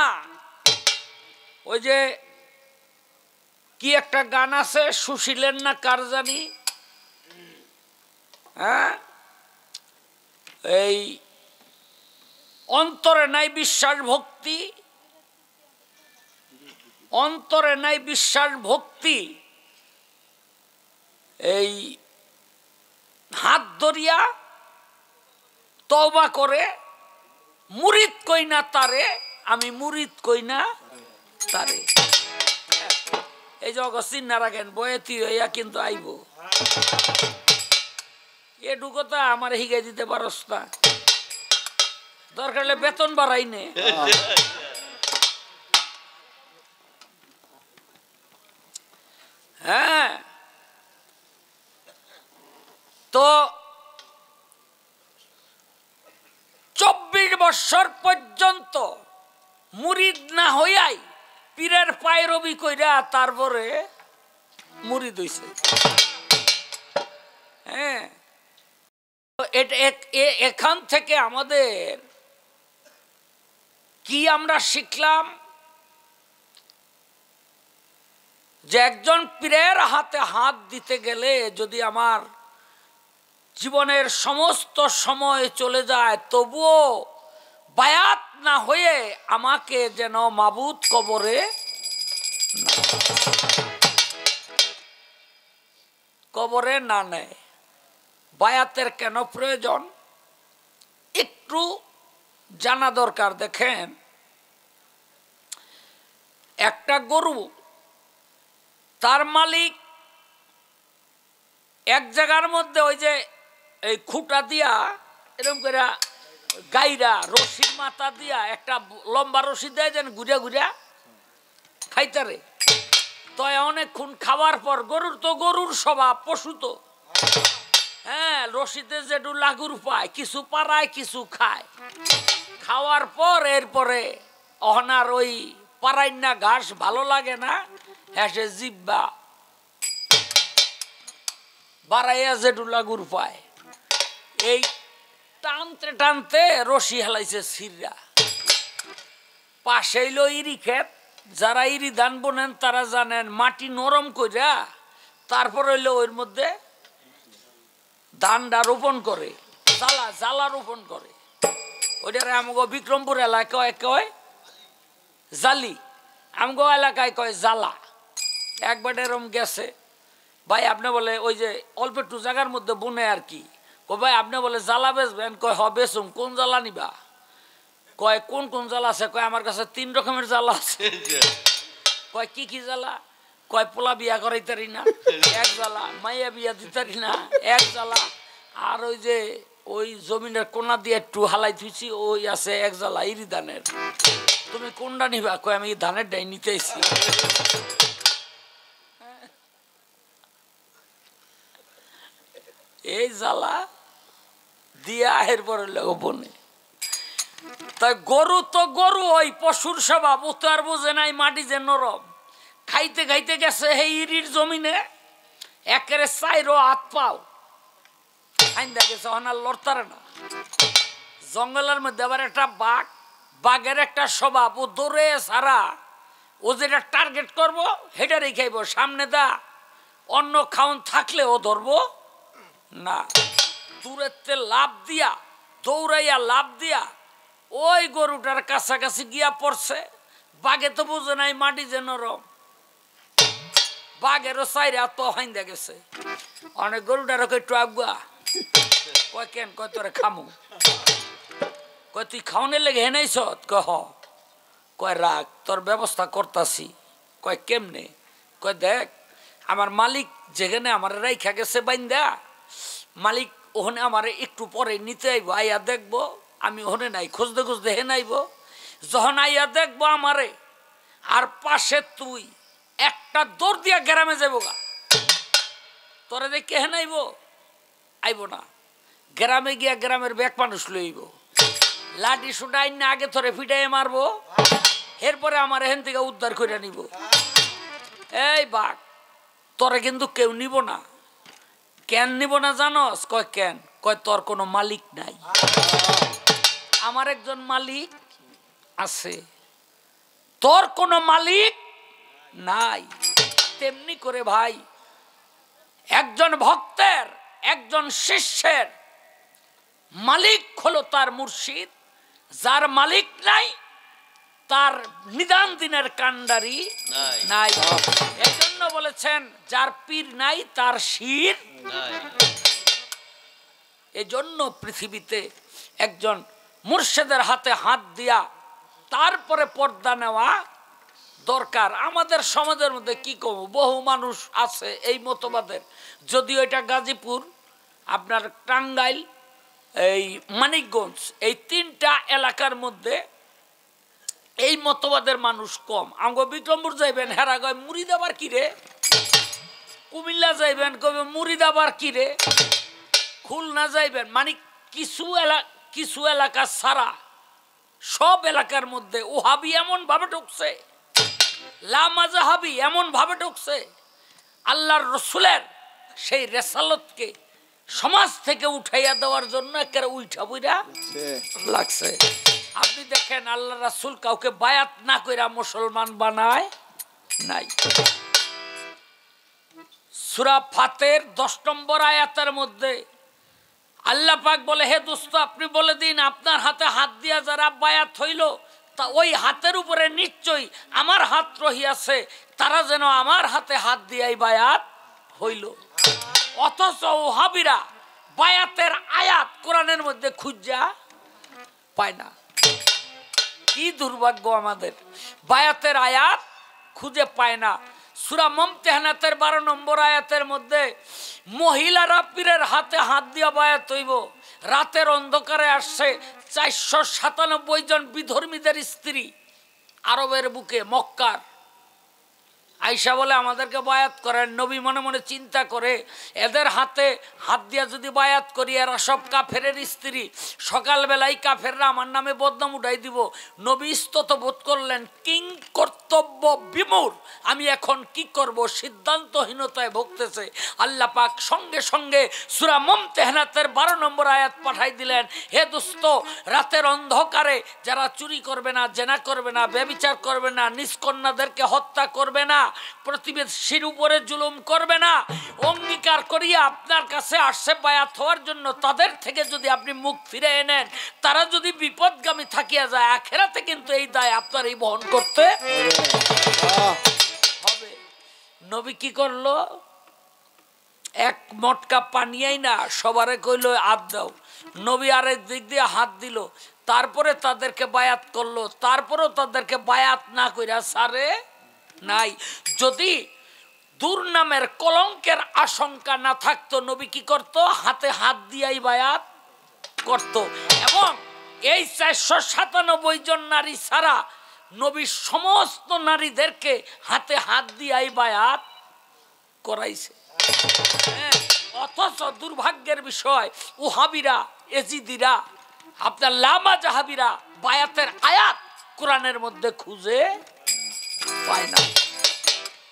ওই যে কি একটা গান আছে, সুশীলের না কার জানি, হ্যাঁ, এই অন্তরে নাই বিশ্বাস ভক্তি, অন্তরে নাই বিশ্বাস ভক্তি, এই হাত ধরিয়া তওবা করে, মুরিদ কই না তারে, আমি মুরিদ কই না তারে। এই যে অগস্তিন না রাখেন বয়েতি হইয়া কিন্তু আইব, এটু কথা আমার হিগাই দিতে পারস না, দরকার হলে বেতন বাড়াই নে। হ্যাঁ, তো 24 বছর পর্যন্ত মুরিদ না হইয়াই পীরের পায়রবি কইরা তারপরে মুরিদ হইছে। হ্যাঁ, এখান থেকে আমাদের কি আমরা শিখলাম? যে একজন পীরের হাতে হাত দিতে গেলে যদি আমার জীবনের সমস্ত সময় চলে যায়, তবুও বায়াত না হয়ে আমাকে যেন মাবুদ কবরে না নেয়। বায়াতের কেন প্রয়োজন একটু জানা দরকার। দেখেন, একটা গরু, তার মালিক এক জায়গার মধ্যে ওই যে এই খুঁটা দিয়া এরকম করে গাইরা রশির মাথা দিয়া একটা লম্বা রশি দেয়, যেন ঘুরিয়া ঘুরিয়া খাইতারে। তো অনেকক্ষণ খাওয়ার পর, গরুর তো গরুর স্বভাব, পশু তো, হ্যাঁ, রশিতে যেটু লাগুর পায়, কিছু পাড়ায় কিছু খায়। খাওয়ার পর এরপরে অহনার ওই পাড়াই না ঘাস ভালো লাগে না, হেসে জিব্বা বাড়াইয়া যেটু লাগুর পায়, এই টানতে টানতে রশি হেলাইছে ছিড়া। পাশে হইল ইরি ক্ষেত, যারা ইরি ধান বোনেন তারা জানেন, মাটি নরম কইরা তারপর হইলো ওর মধ্যে ধানটা রোপণ করে, জ্বালা রোপণ করে। ওইটারে আমগো বিক্রমপুর এলাকায় কয় জালি, আমগো এলাকায় কয় জ্বালা। একবার এরম গেছে, ভাই আপনি বলে ওই যে অল্প একটু জায়গার মধ্যে বুনে আর কি, ও ভাই আপনি বলে জ্বালা বেচবেন? কয় হ বেচুম। কোন জ্বালা নিবা? কয় কোন কোন জ্বালা আছে? কয় আমার কাছে 3 রকমের জ্বালা আছে। কয় কি কি জ্বালা? কয় পোলা বিয়া করাইতারি না এক জ্বালা, মাইয়া বিয়া দিতারি না এক জ্বালা, আর ওই যে ওই জমিনের কোনা দিয়ে একটু হালাই থুইছি ওই আছে এক জ্বালা, ইরি ধানের। তুমি কোনটা নিবা? কয় আমি ধানের ডাই নিতে আইছি। এই জ্বালা দিয়া এরপরে বনে। তাই গরু তো গরু, ওই পশুর স্বভাব, ও তো আর বোঝে নাই মাটি যে নরম। খাইতে খাইতে গেছে হে ইরির জমিনে, একেরে চাইরো হাত পাও আইন্দা গেছে, অনার লড়তারে না। জঙ্গলের মধ্যে আবার একটা বাঘ বাঘের একটা স্বভাব, ও দৌড়ে সারা, ও যেটা টার্গেট করবো সেটারই খাইব, সামনে দা অন্য খাওন থাকলে ও ধরবো না। দূরেতে লাভ দিয়া, দৌড়াইয়া লাভ দিয়া ওই গরুটার কাছাকাছি গিয়া পড়ছে। বাঘে তো বুঝে নাই মাটি যে নরম, বাঘেরও চাইরে তো হাইন্দা গেছে। অনেক গরুটার একটু আগুয়া কয় কেন, কয় তোরে খামু, কয় তুই খাওয়ানোর লেগে হেনাইছ, কহ, কয় রাখ তোর ব্যবস্থা করতাছি। কয় কেমনে, কয় দেখ আমার মালিক যেখানে আমার রাইখা গেছে বাইন্দা, মালিক ওখানে আমার একটু পরে নিতে আইব, আইয়া দেখবো আমি ওখানে নাই, খুঁজতে খুঁজতে হে নাইব, যখন আইয়া দেখবো আমারে আর পাশে তুই একটা দৌড় দিয়া গ্রামে যাবো গা, তোরে দেখে হে নাইব, আইব না। গ্রামে গিয়া গ্রামের ব্যাগ মানুষ লইব, লাঠি সুটা আইন আগে তোরে ফিটাই মারবো, এরপরে আমার এখান থেকে উদ্ধার করে নিব। এই বাঘ তোরে কিন্তু কেউ নিব না। কেন নিব না জানস? কয় কেন, কয় তোর কোনো মালিক নাই, আমার একজন মালিক আছে, তোর কোনো মালিক নাই। তেমনি করে ভাই একজন ভক্তের, একজন শিষ্যের মালিক হলো তার মুর্শিদ, যার মালিক নাই তার নিদান দিনের কান্ডারি নাই। এই জন্য বলেছেন যার পীর নাই তার শির নাই। এই জন্য পৃথিবীতে একজন মুর্শিদের হাতে হাত দিয়া তারপরে পর্দা নেওয়া দরকার। আমাদের সমাজের মধ্যে কি কম বহু মানুষ আছে এই মতবাদের, যদিও এটা গাজীপুর, আপনার টাঙ্গাইল, এই মানিকগঞ্জ, এই তিনটা এলাকার মধ্যে এই মতবাদের মানুষ কম। আমগো বিক্রমপুর যাইবেন হেরা কয় মুরিদাবার কিরে, কুমিল্লা যাইবেন কবে মুরিদাবার কিরে, খুলনা যাইবেন, মানে কিছু এলাকা ছাড়া সব এলাকার মধ্যে ওহাবি এমন ভাবে ঢুকছে, লামাজাহাবি এমন ভাবে ঢুকছে, আল্লাহর রসুলের সেই রেসালতকে সমাজ থেকে উঠাইয়া দেওয়ার জন্য একেবারে উঠা বইরা লাগছে। আপনি দেখেন আল্লাহ রাসূল কাউকে বায়াত না কইরা মুসলমান বানায় নাই। সূরা ফাতের 10 নম্বর আয়াতের মধ্যে আল্লাহ পাক বলে, হে দোস্ত আপনি বলে দিন আপনার হাতে হাত দিয়া যারা বায়াত হইল তা ওই হাতের উপরে নিশ্চয়ই আমার হাত রহিয়াছে, তারা যেন আমার হাতে হাত দিয়াই বায়াত হইল। অথচ ওহাবিরা বায়াতের আয়াত কোরআনের মধ্যে খুঁজা পায় না। কি দুর্ভাগ্য আমাদের, বায়াতের আয়াত খুঁজে পায় না। সূরা মুমতাহানাতের 12 নম্বর আয়াতের মধ্যে মহিলারা পীরের হাতে হাত দিয়া বায়াত হইব। রাতের অন্ধকারে আসছে 497 জন বিধর্মীদের স্ত্রী আরবের বুকে মক্কার, আয়েশা বলে আমাদেরকে বায়াত করেন। নবী মনে মনে চিন্তা করে এদের হাতে হাত দিয়া যদি বায়াত করি এরা সব কাফেরের স্ত্রী, সকালবেলায় কাফেররা আমার নামে বদনাম উঠাই দিব। নবী ইস্তত বোধ করলেন, কিং কর্তব্য বিমূঢ়, আমি এখন কি করব, সিদ্ধান্তহীনতায় ভুগতেছে। আল্লাহ পাক সঙ্গে সঙ্গে সূরা মুমতাহানাতের 12 নম্বর আয়াত পাঠাই দিলেন, হে দোস্ত রাতের অন্ধকারে যারা চুরি করবে না, জেনা করবে না, ব্যভিচার করবে না, নিষ্কন্যাদেরকে হত্যা করবে না, প্রতিবেশীর উপরে জুলুম করবে না, অঙ্গীকার করিয়া আপনার কাছে আসছে বায়াত হওয়ার জন্য, তাদের থেকে যদি আপনি মুখ ফিরে এনেন, তারা যদি বিপদগামী থাকিয়া যায় আখিরাতে কিন্তু এই দায় আপনারই বহন করতে হবে। নবী কি করলো, এক মটকা পানিয়াই না সবারে কইলো হাত দাও, নবী আরেক দিক দিয়ে হাত দিল, তারপরে তাদেরকে বায়াত করলো, তারপরেও তাদেরকে বায়াত না কইরা সারে নাই। যদি দুর্নামের কলঙ্কের আশঙ্কা না থাকতো নবী কি করত, হাতে হাত দিয়াই বায়াত করত। এবং এই 497 জন নারী ছাড়া নবী সমস্ত নারীদেরকে হাতে হাত দিয়াই বায়াত করাইছে। অথচ দুর্ভাগ্যের বিষয় ওহাবিরা, এজিদিরা, আপনার লামা জাহাবিরা বায়াতের আয়াত কোরআনের মধ্যে খুঁজে পায় না।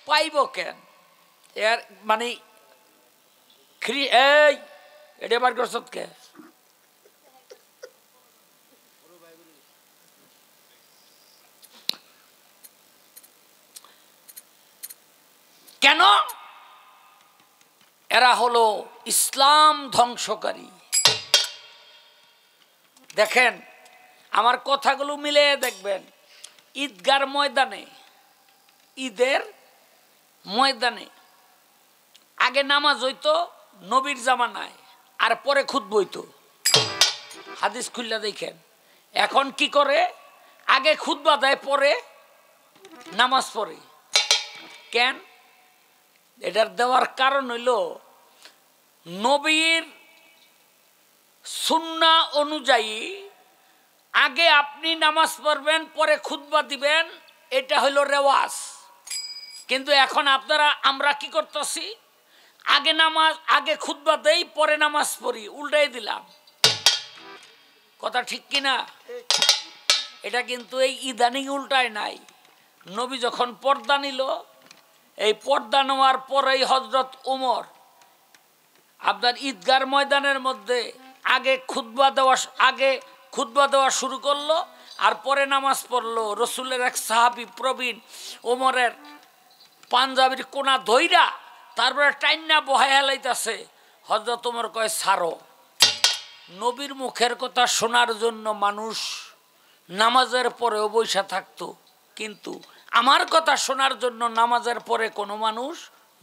পাইব কেন? এর মানে এই এটা বার করছত কে? কেন? এরা হলো ইসলাম ধ্বংসকারী। দেখেন আমার কথাগুলো মিলে দেখবেন, ঈদগার ময়দানে, ঈদের ময়দানে আগে নামাজ হইতো নবীর জামানায়, আর পরে খুতবা হইতো। হাদিস খুললা দেখেন। এখন কি করে? আগে খুতবা দেয়, পরে নামাজ পড়ে। কেন? এটার দেওয়ার কারণ হইল নবীর সুন্নাহ অনুযায়ী আগে আপনি নামাজ পড়বেন, পরে খুতবা দিবেন, এটা হইল রেওয়াজ। কিন্তু এখন আমরা কি করতেছি? আগে খুতবা দেই, পরে নামাজ পড়ি, উল্টাই দিলাম। কথা ঠিক কিনা? এটা কিন্তু এই ইদানিং উল্টায় নাই। নবী যখন পর্দা নিল, এই পর্দা নেওয়ার পরেই হযরত ওমর আপনার ঈদগার ময়দানের মধ্যে আগে খুতবা দেওয়া শুরু করলো, আর পরে নামাজ পড়লো। রসুলের এক সাহাবী প্রবীণ ওমরের পাঞ্জাবির কোনা ধইরা তারপরে টাইনা বহাই হেলাইতেছে। হযরত ওমর কয়, ছাড়ো। নবীর মুখের কথা শোনার জন্য মানুষ নামাজের পরেও বৈশা থাকতো, কিন্তু আমার কথা শোনার জন্য নামাজের পরে কোনো মানুষ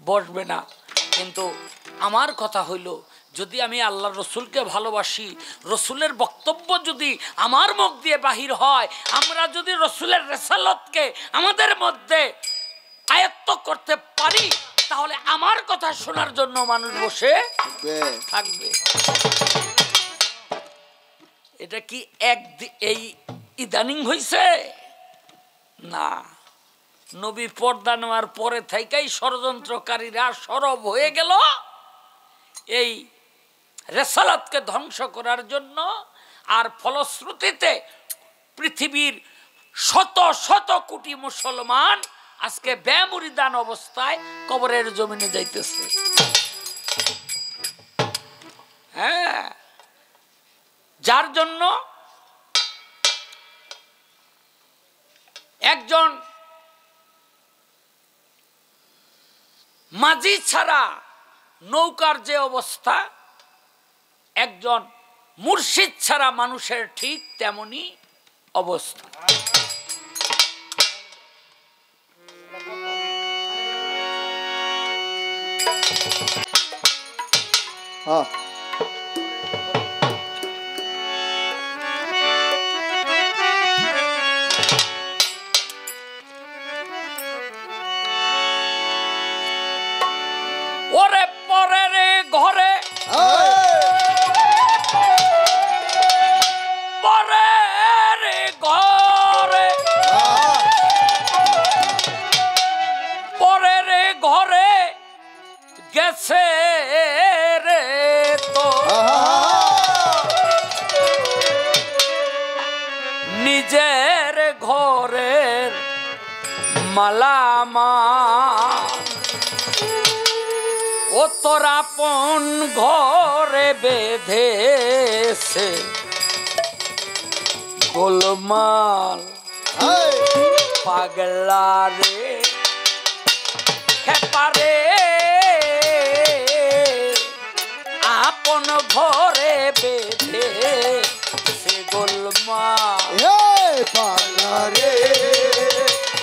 বসবে না। কিন্তু আমার কথা হইল, যদি আমি আল্লাহ রসুলকে ভালোবাসি, রসুলের বক্তব্য যদি আমার মুখ দিয়ে বাহির হয়, আমরা যদি রসুলের রিসালাতকে আমাদের মধ্যে আয়ত্ত করতে পারি, তাহলে আমার কথা শোনার জন্য মানুষ বসে থাকবে। এটা কি এই ইদানিং হইছে? না, নবী পর্দা নেওয়ার পরে থেকেই ষড়যন্ত্রকারীরা সরব হয়ে গেল এই রিসালাতকে ধ্বংস করার জন্য। আর ফলশ্রুতিতে পৃথিবীর শত শত কোটি মুসলমান আজকে বেমুরিদান অবস্থায় কবরের জমিনে যাইতেছে। হ্যাঁ, যার জন্য একজন মাঝি ছাড়া নৌকার যে অবস্থা, একজন মুর্শিদ ছাড়া মানুষের ঠিক তেমনি অবস্থা। ওরে পরের ঘরে পরের ঘরে গেছে রে তো নিজের ঘরের মালামা, ও তোর আপন ঘরে বেঁধেছে গোলমাল। পাগলা রে খেপারে আপন ঘরে বেঁধে সে গোলমাল। পাগলা রে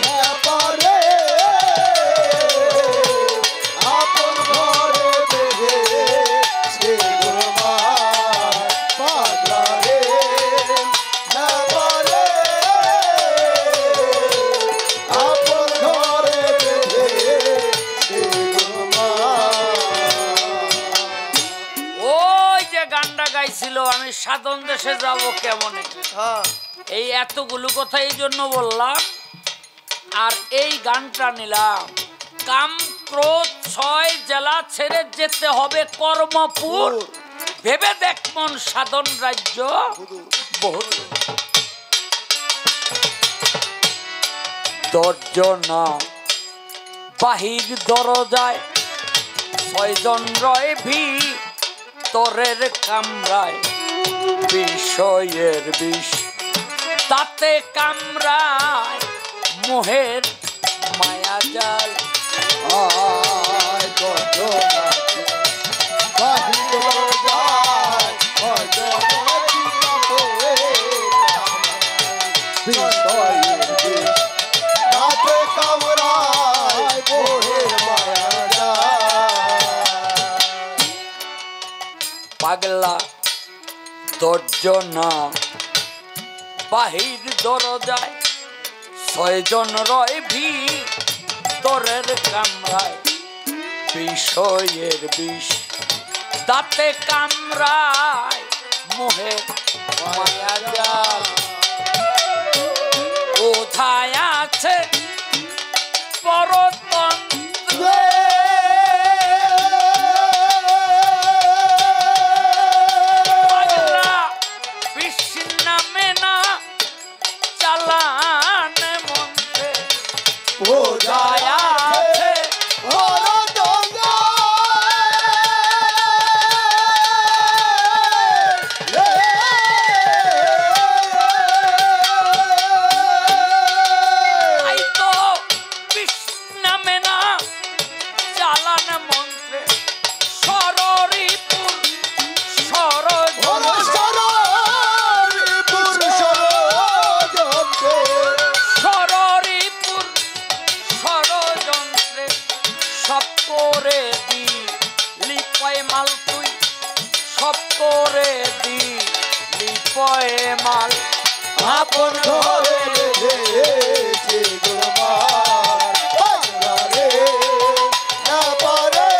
খেপারে আপন ঘরে বেঁধেছে গোলমাল। পাগলা রে খেপারে আপন ঘরে বেঁধেছে গোলমাল। ওই যে গানটা গাইছিল, আমি সাধন দেশে যাব কেমনে, এই এতগুলো কথা এই জন্য বললাম। আর এই গানটা নিলাম, কাম ক্রোধ 6 জেলা ছেড়ে যেতে হবে কর্মপুর, ভেবে দেখ মন সাধন রাজ্য বহু। দর্জনা বাহির দরজায় 6 জন রয় ভিতরের কামরায়, বিষয়ের বিষ তাতে কামরায় মোহের মায়া জাল। পাগলা দর্জনা বাহির দরজায় 6 জন রয় ভিতরের কামরায় বিষয়ের বিষ দাঁতে কামরায় মোহে মায়া জাল কোথায় আছে পরতন্ত্র মাল আপন ঘরে রেখেছে গোমার পাগলা রে না পারে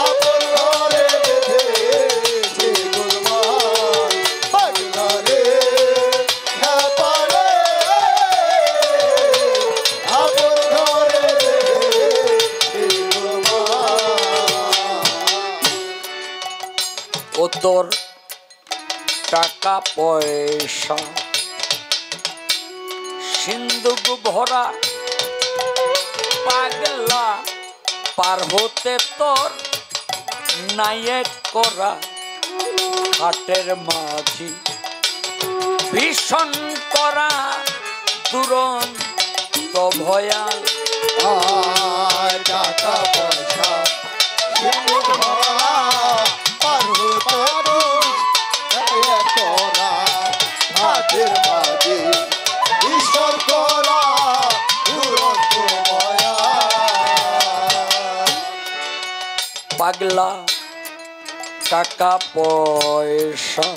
আপন ঘরে রেখেছে গোমার পাগলা রে না পারে আপন ঘরে রেখেছে গোমার ও তোর টাকা পয়সা সিন্ধুক ভরা পাগলা পার হতে তোর নায়ক করা হাটের মাঝি ভীষণ করা দুরন্ত ভয়াল টাকা পয়সা পার হতে করা হাতের মাঝে ঈশ্বর করা দুরন্ত মায়া পাগলা টাকা পয়সা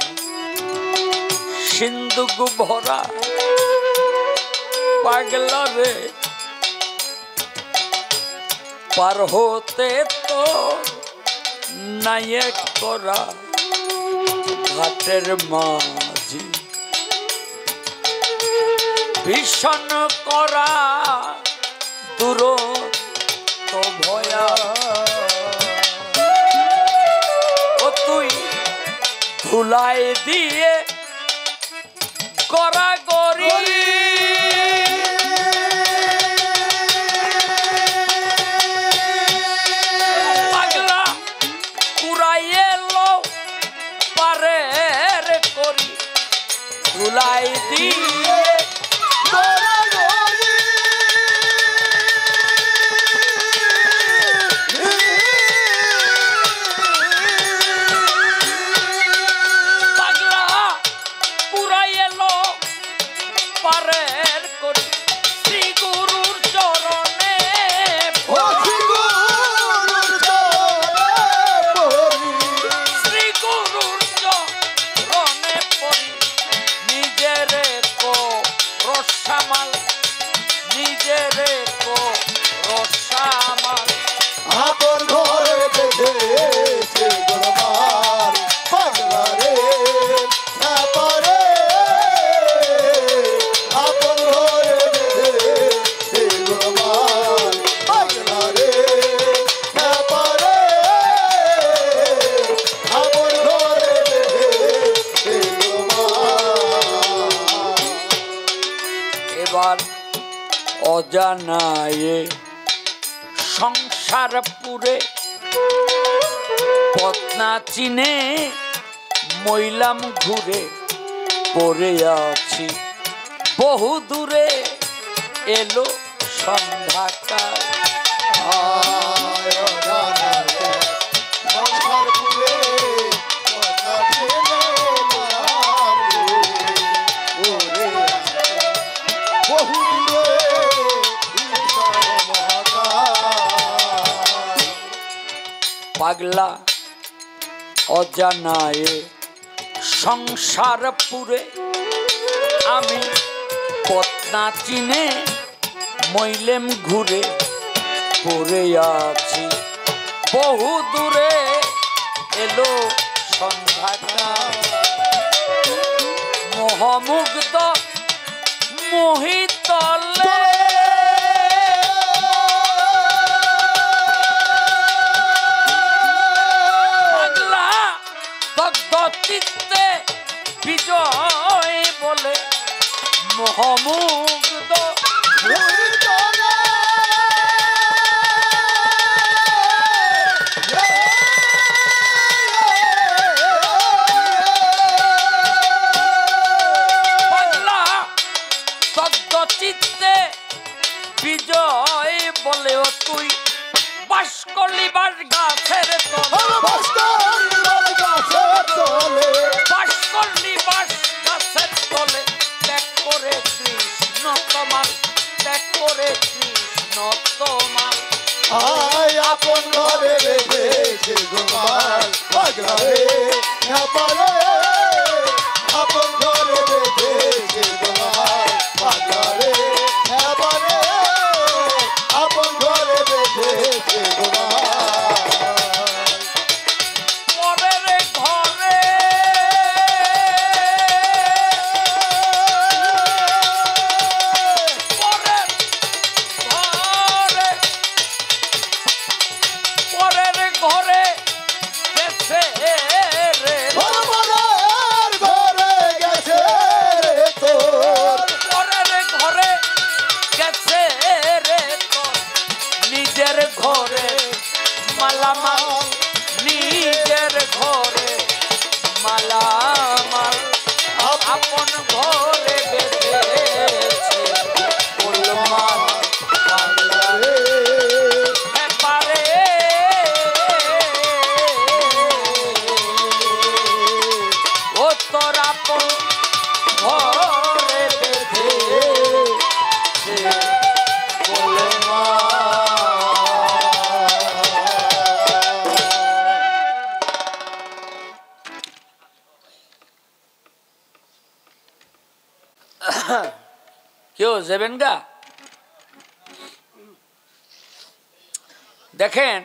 সিন্ধুক ভরা পাগলা রে পার হতে তো নায়ক করা ঘাটের মাঝি ভীষণ করা দূর তো ভয়া ও তুই ধুলাই দিয়ে করা গরি পাগলা পুরাইয়ে লো পারে রে করি ধুলাই দিয়ে আপন ঘরে রেখেছে গোমার পাগলা রে না পারে আপন ঘরে রেখেছে গোমার পাগলা রে না পারে আপন ঘরে রেখেছে গোমার এবার অজানায়ে সংসার পুরে পত্না চিনে মইলাম ঘুরে পড়ে আছি বহু দূরে এলো সন্ধ্যাকাল আয় জানাতে সংসার পুরে কথা ছেলে ওরে বহু দূরে ঈশ্বর মহাকাশ পাগলা অজানায় সংসার পুরে আমি পত্না চিনে মইলেম ঘুরে পড়ে আছি বহু দূরে এলো সন্ধ্যাটা মোহমুগ্ধ মোহিতলে পাগলা দগ্ধ চিত্তে বিজয় বলে মোহমুগ্ধ পাগলা দগ্ধ চিত্তে বিজয় বলে ও তুই বাস করলি বাস গাছের তলে বাস করলি বাস গাছের তলে ত্যাগ করে কৃষ্ণ তোমার ত্যাগ করে কৃষ্ণ তোমার আয় আপন ঘরে রেখেছে গোপাল পাগলা রে পারে আপন ঘরে রেখেছে গোপাল পাগলা রে পারে আপন ঘরে রেখেছে গোপাল পরের ঘরে পরের ঘরে পরের ঘরে গেছে রে মনের ঘরে গেছে রে তোর পরের ঘরে গেছে রে তোর নিজের ঘরে মালামাল নিজের ঘরে মালামাল আপন ঘরে বেঁধেছে গোলমাল পাগলা রে পারে ও তোর আপন ঘরে বেঁধেছে কেউ যাবেন গা দেখেন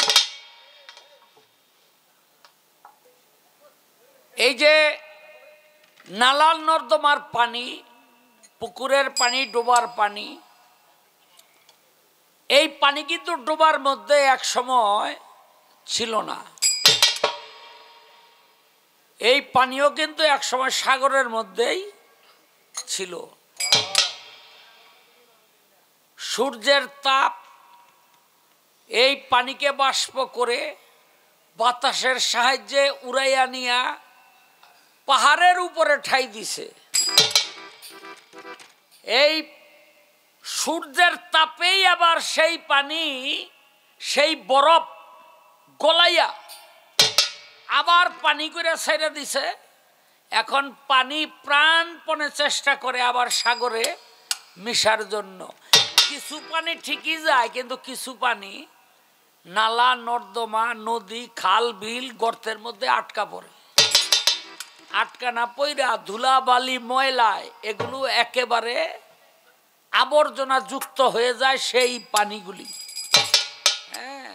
এই যে নালার নর্দমার পানি পুকুরের পানি ডোবার পানি এই পানি কিন্তু ডোবার মধ্যে এক সময় ছিল না এই পানিও কিন্তু এক সময় সাগরের মধ্যেই ছিল সূর্যের তাপ এই পানিকে বাষ্প করে বাতাসের সাহায্যে উড়াইয়া নিয়া পাহাড়ের উপরে ঠাই দিছে এই সূর্যের তাপেই আবার সেই পানি সেই বরফ গলাইয়া আবার পানি করে ছেড়ে দিছে এখন পানি প্রাণপণে চেষ্টা করে আবার সাগরে মিশার জন্য কিছু পানি ঠিকই যায় কিন্তু কিছু পানি নালা নর্দমা নদী খাল বিল গর্তের মধ্যে আটকা পড়ে আটকা না পইরা ধুলা বালি ময়লায় এগুলো একেবারে আবর্জনা যুক্ত হয়ে যায় সেই পানিগুলি হ্যাঁ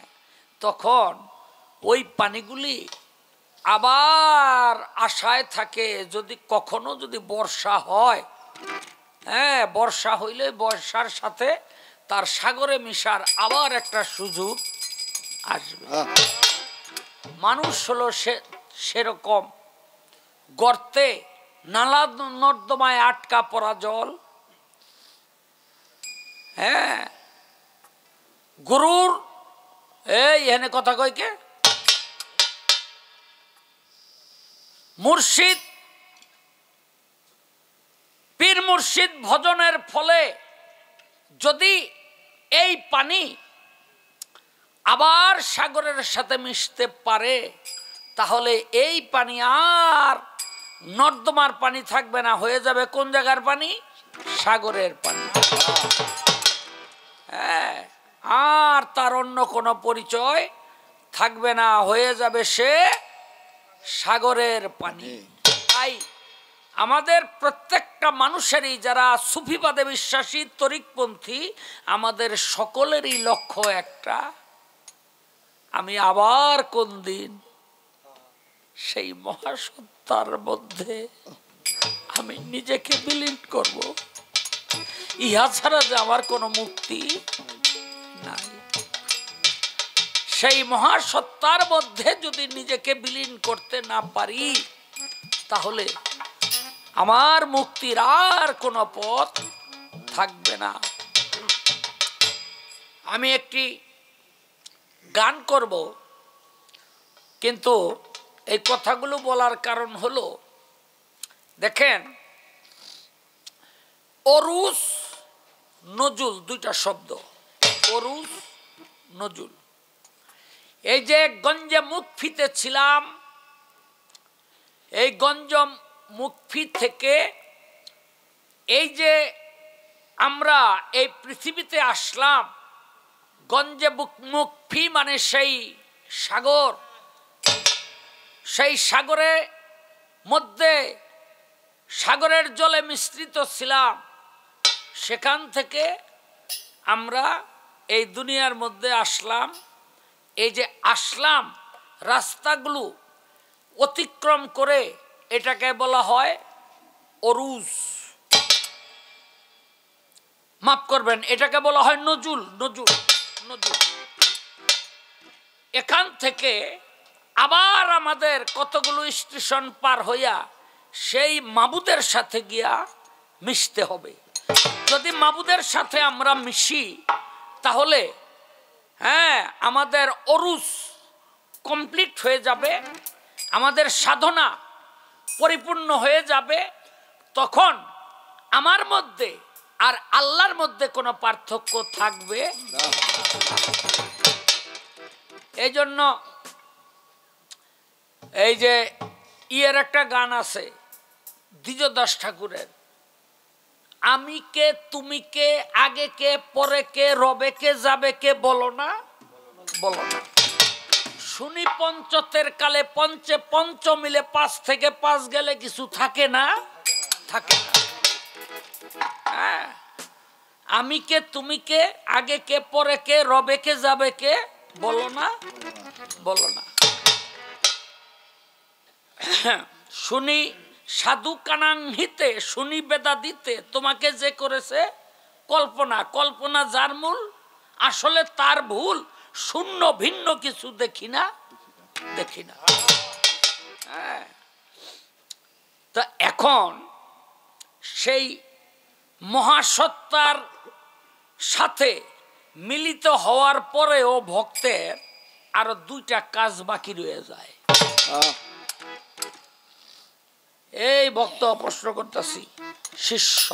তখন ওই পানিগুলি আবার আশায় থাকে যদি কখনো যদি বর্ষা হয় হ্যাঁ বর্ষা হইলে বর্ষার সাথে তার সাগরে মিশার আবার একটা সুযোগ আসবে মানুষ হলো সেরকম গর্তে নালা নর্দমায় আটকা পড়া জল হ্যাঁ গুরুর এই এখানে কথা কইকে মুর্শিদ পীর মুর্শিদ ভজনের ফলে যদি এই পানি আবার সাগরের সাথে মিশতে পারে, তাহলে এই পানি আর নর্দমার পানি থাকবে না, হয়ে যাবে কোন জায়গার পানি? সাগরের পানি। হ্যাঁ, আর তার অন্য কোনো পরিচয় থাকবে না, হয়ে যাবে সে সাগরের পানি। তাই আমাদের প্রত্যেকটা মানুষেরই, যারা সুফিবাদে বিশ্বাসী, তরিকপন্থী, আমাদের সকলেরই লক্ষ্য একটা, আমি আবার কোন দিন সেই মহাসত্তার মধ্যে আমি নিজেকে বিলীন করব, ইহা ছাড়া যে আমার কোনো মুক্তি নাই। সেই মহাসত্তার মধ্যে যদি নিজেকে বিলীন করতে না পারি, তাহলে আমার মুক্তির আর কোনো পথ থাকবে না। আমি একটি গান করব, কিন্তু এই কথাগুলো বলার কারণ হলো, দেখেন, অরুস নজুল দুইটা শব্দ, অরুস নজুল। এই যে গঞ্জে মুখফিতে ছিলাম, এই গঞ্জ মুখফি থেকে এই যে আমরা এই পৃথিবীতে আসলাম, গঞ্জে মুখফি মানে সেই সাগর, সেই সাগরের মধ্যে সাগরের জলে মিশ্রিত ছিলাম। সেখান থেকে আমরা এই দুনিয়ার মধ্যে আসলাম। এই যে আসলাম, রাস্তাগুলো অতিক্রম করে, এটাকে বলা হয় অরুজ। মাফ করবেন, এটাকে বলা হয় নজুল। নজুল নজুল। এখান থেকে আবার আমাদের কতগুলো স্টেশন পার হইয়া সেই মাবুদের সাথে গিয়া মিশতে হবে। যদি মাবুদের সাথে আমরা মিশি, তাহলে হ্যাঁ, আমাদের অরুজ কমপ্লিট হয়ে যাবে, আমাদের সাধনা পরিপূর্ণ হয়ে যাবে। তখন আমার মধ্যে আর আল্লাহর মধ্যে কোনো পার্থক্য থাকবে না। এই জন্য এই যে ইয়ের একটা গান আছে দ্বিজদাস ঠাকুরের, আমি কে, তুমি কে, আগে কে, পরে কে, রবে কে, যাবে কে, বলো না, বলো না। শুনি পঞ্চতের কালে পঞ্চে পঞ্চ মিলে, 5 থেকে 5 গেলে কিছু থাকে না, থাকে না। হ্যাঁ, আমি কে, তুমি কে, আগে কে, পরে কে, রবে কে, যাবে কে, বলো না, বলো না। শুনি সাধু কানাংহিতে, শুনি বেদা দিতে, তোমাকে যে করেছে কল্পনা, কল্পনা যার মূল, আসলে তার ভুল, শূন্য ভিন্ন কিছু দেখি না, দেখি না। তা এখন সেই মহাসত্তার সাথে মিলিত হওয়ার পরেও ভক্তের আরো 2টা কাজ বাকি রয়ে যায়। এই ভক্ত প্রশ্ন করতেছি, শিষ্য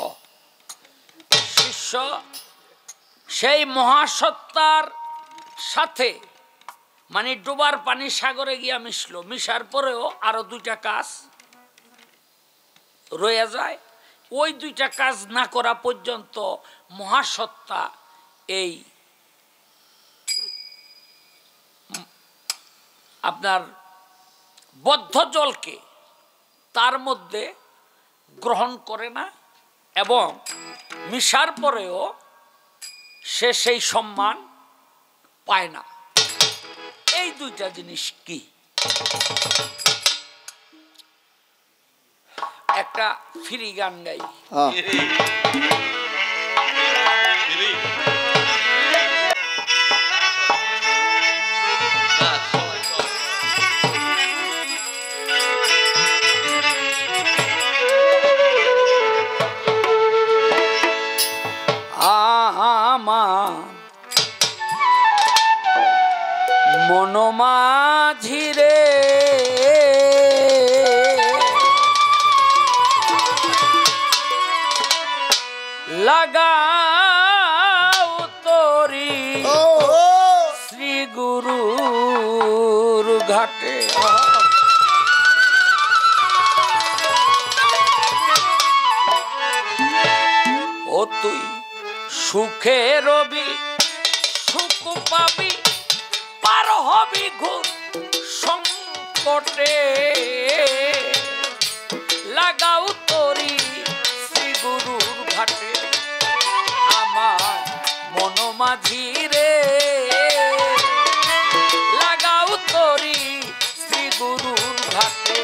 শিষ্য সেই মহাসত্তার সাথে মানে ডোবার পানি সাগরে গিয়া মিশলো, মিশার পরেও আরো 2টা কাজ রয়ে যায়। ওই 2টা কাজ না করা পর্যন্ত মহাসত্তা এই আপনার বদ্ধ জলকে তার মধ্যে গ্রহণ করে না, এবং মিশার পরেও সে সেই সম্মান পায় না। এই 2টা জিনিস কি? একটা ফ্রি গান গাই। মনমাঝিরে লাগাও তোরি শ্রী গুরু তুই সুখে রবি সুখ পাবি পার হবি ঘুর সংকটে লাগাও তরি শ্রী গুরুর ঘাটে আমার মন মাঝি রে লাগাও তরি শ্রী গুরুর ঘাটে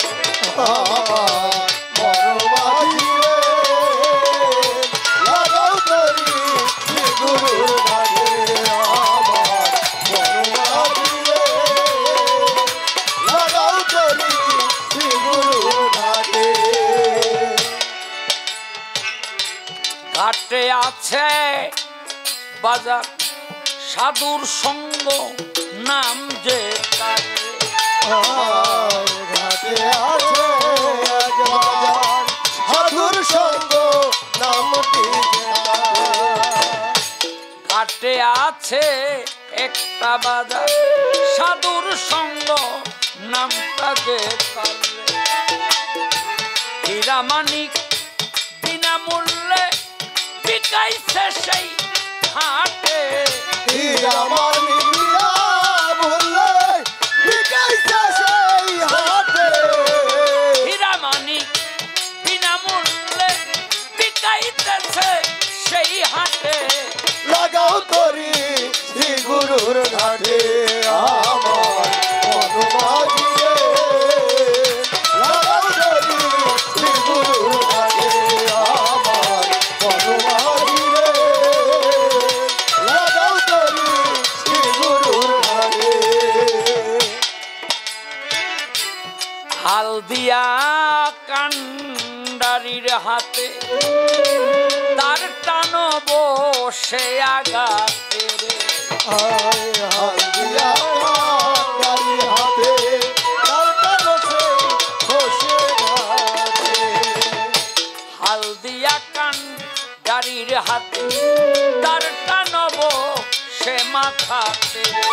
ঘাটে আছে বাজার সাধুর সঙ্গ নাম যে ঘাটে আছে সাধুর সঙ্গ নামটি ঘাটে আছে একটা বাজার সাধুর সঙ্গ নামটা যে হীরামানিক বিনামূল্যে বিকাইছে সেই হাটে হীরামানিক বিনামূল্যে বিকাইছে সেই হাটে হীরামানিক বিনামূল্যে বিকাইতেছে সেই হাটে লাগাও তরি শ্রী গুরুর ঘাটে আমার মন মাঝিরে লাগাও তরি শ্রী গুরুর ঘাটে আমার মন মাঝিরে লাগাও তরি শ্রী গুরুর ঘাটে হাল দিয়া কান্ডারির হাতে তার টানো বসে আগাতে রে হালদিয়া কান্ডারি হাতে কালটা বসে বসে ঘাটে হাল দিয়া কান্ডারির হাতে তার টানো বসে মাথাতে রে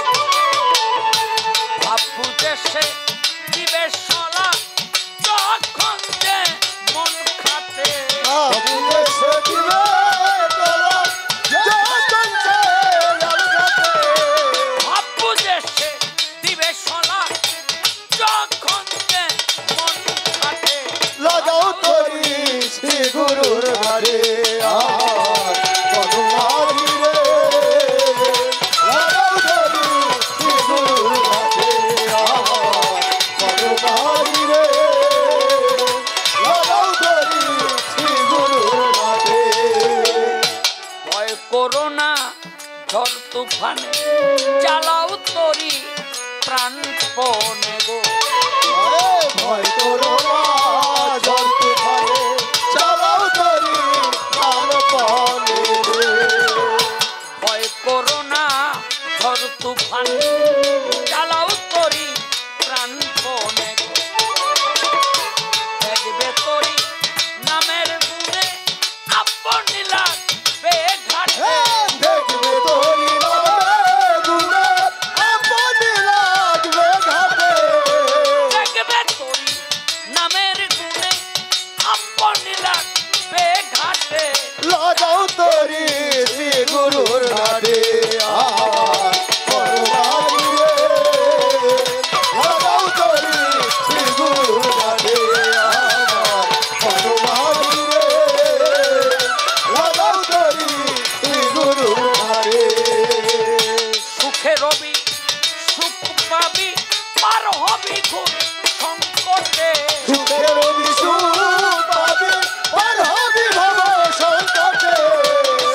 ভাবু দেশে দিবে সলা তখন যে মন খাতে দেশে দিবে তোরা যখন সে লাল ঘাটে ভাবু দেশে দিবে সলা যখন যে মন খাতে লাগাও তরি শ্রী গুরুর ঘাটে আমার পদমারি রে লাগাও তরি শ্রী গুরুর ঘাটে আমার পদমারি রে লাগাও তরি শ্রী গুরুর ঘাটে ভয় করোনা ঝড় তুফানে চালাও তরি প্রাণপণে গো ভয় করো না ঝড় তুফানে চালাও তরি প্রাণপণে রে ভয় করোনা ঝড় তুফানে চালাও তরি প্রাণপণে গো দেখবে তরি নামের গুণে আপনি লাগবে ঘাটে দেখবে তোরি নামে গুণে আপনি লাগবে ঘাটে দেখবে তরি নামের গুণে আপনি লাগবে ঘাটে লাগাও তোরি শ্রী গুরুর ঘাটে আমার পরমারি রে লাগাও তোরি শ্রী গুরুর ঘাটে আমার পরমারি রে লাগাও তোরি শ্রী গুরুর ঘাটে সুখে রবি সুখ পাবি পার হবি ঘুর সংকটে সুখের বিশু পাবি আর হবি ভব সংকটে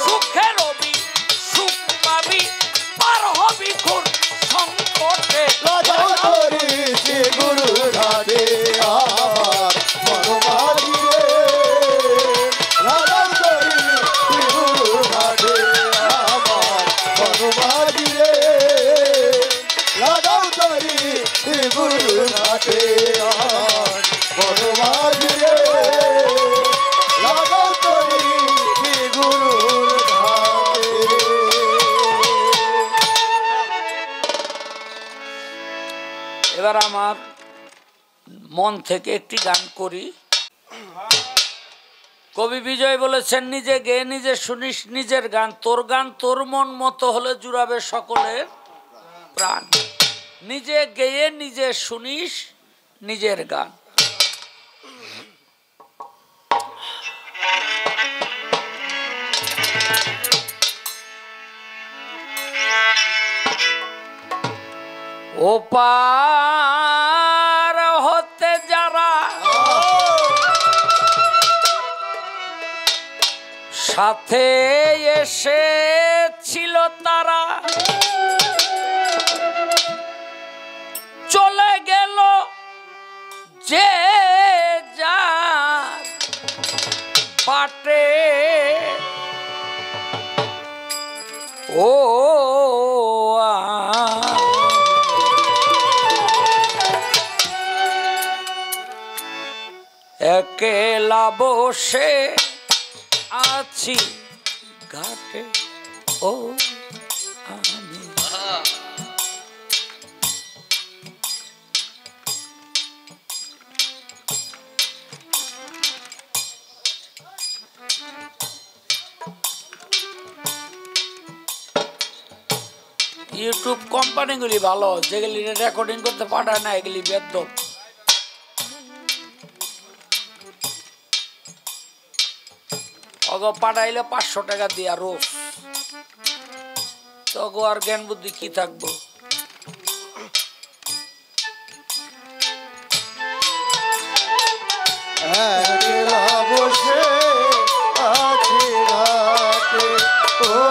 সুখে রবি সুখ পাবি পার হবি ঘুর সংকটে লাগাও তোরি শ্রী গুরুর ঘাটে আমার পরমারি রে লাগাও তোরি শ্রী গুরুর ঘাটে আমার পরমারি রে লাগাও তোরি শ্রী গুরুর ঘাটে আমার পরমারি রে লাগাও তোরি শ্রী গুরুর ঘাটে এবার আমার মন থেকে একটি গান করি। কবি বিজয় বলেছেন, নিজে গেয়ে নিজে শুনিস নিজের গান, তোর মন মতো হলে জুড়াবে সকলের প্রাণ। নিজে গেয়ে নিজে শুনিস নিজের গান। ও পার হতে যারা সাথে এসেছিল তারা চলে গেল যে যার বাটে। ও একলা বসে আছি ঘাটে, ও আমি ইউটিউব কোম্পানিগুলি ভালো, যেগুলি রেকর্ডিং করতে পাঠায় না এগুলি বেদ্যপ। অগো পাঠাইলে 500 টাকা দিয়া রোজ, তগো আর জ্ঞান বুদ্ধি কি থাকবো। বসে আছি ঘাটে, ও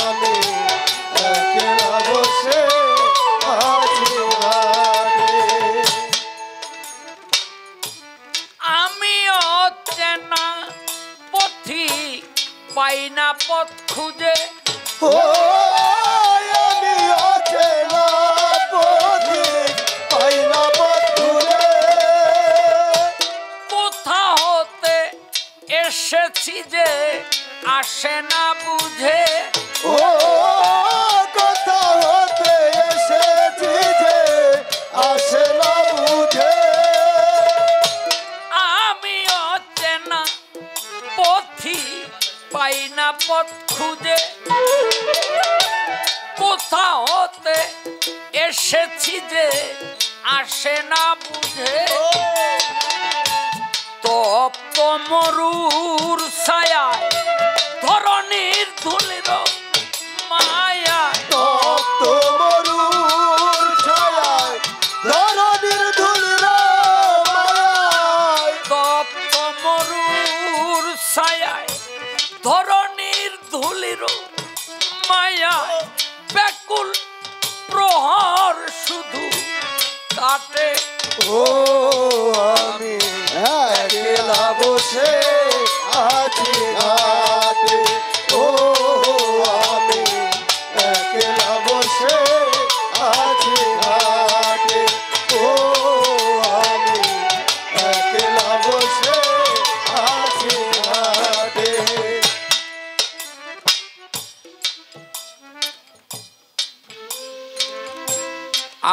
আমি একলা বসে আছি ঘাটে। আমিও চেনা পথি পাই না পথ খুঁজে, ও আমি অচেনা পথে পাই না পথ খুঁজে। কোথা হতে এসেছি যে আসে না বুঝে, ও কথা হতে এসেছি যে আসে না বুঝে। আমিও চেনা পথি পাই না পথ খুঁজে, কোথা হতে এসেছি যে আসে না বুঝে। তপ্ত মরুর ছায়ায় ধরণীর ধুলির মায়ায়, তপ্ত মরুর ছায়ায় ধরণীর ধুলির মায়ায়। তপ্ত মরুর ছায়ায় ধরণীর ধুলির মায়ায় ব্যাকুল প্রহর শুধু কাটে। ও আমি একলা বসে আছি ঘাটে, ও আমি একলা বসে আছি ঘাটে, ও আমি একলা বসে আছি ঘাটে।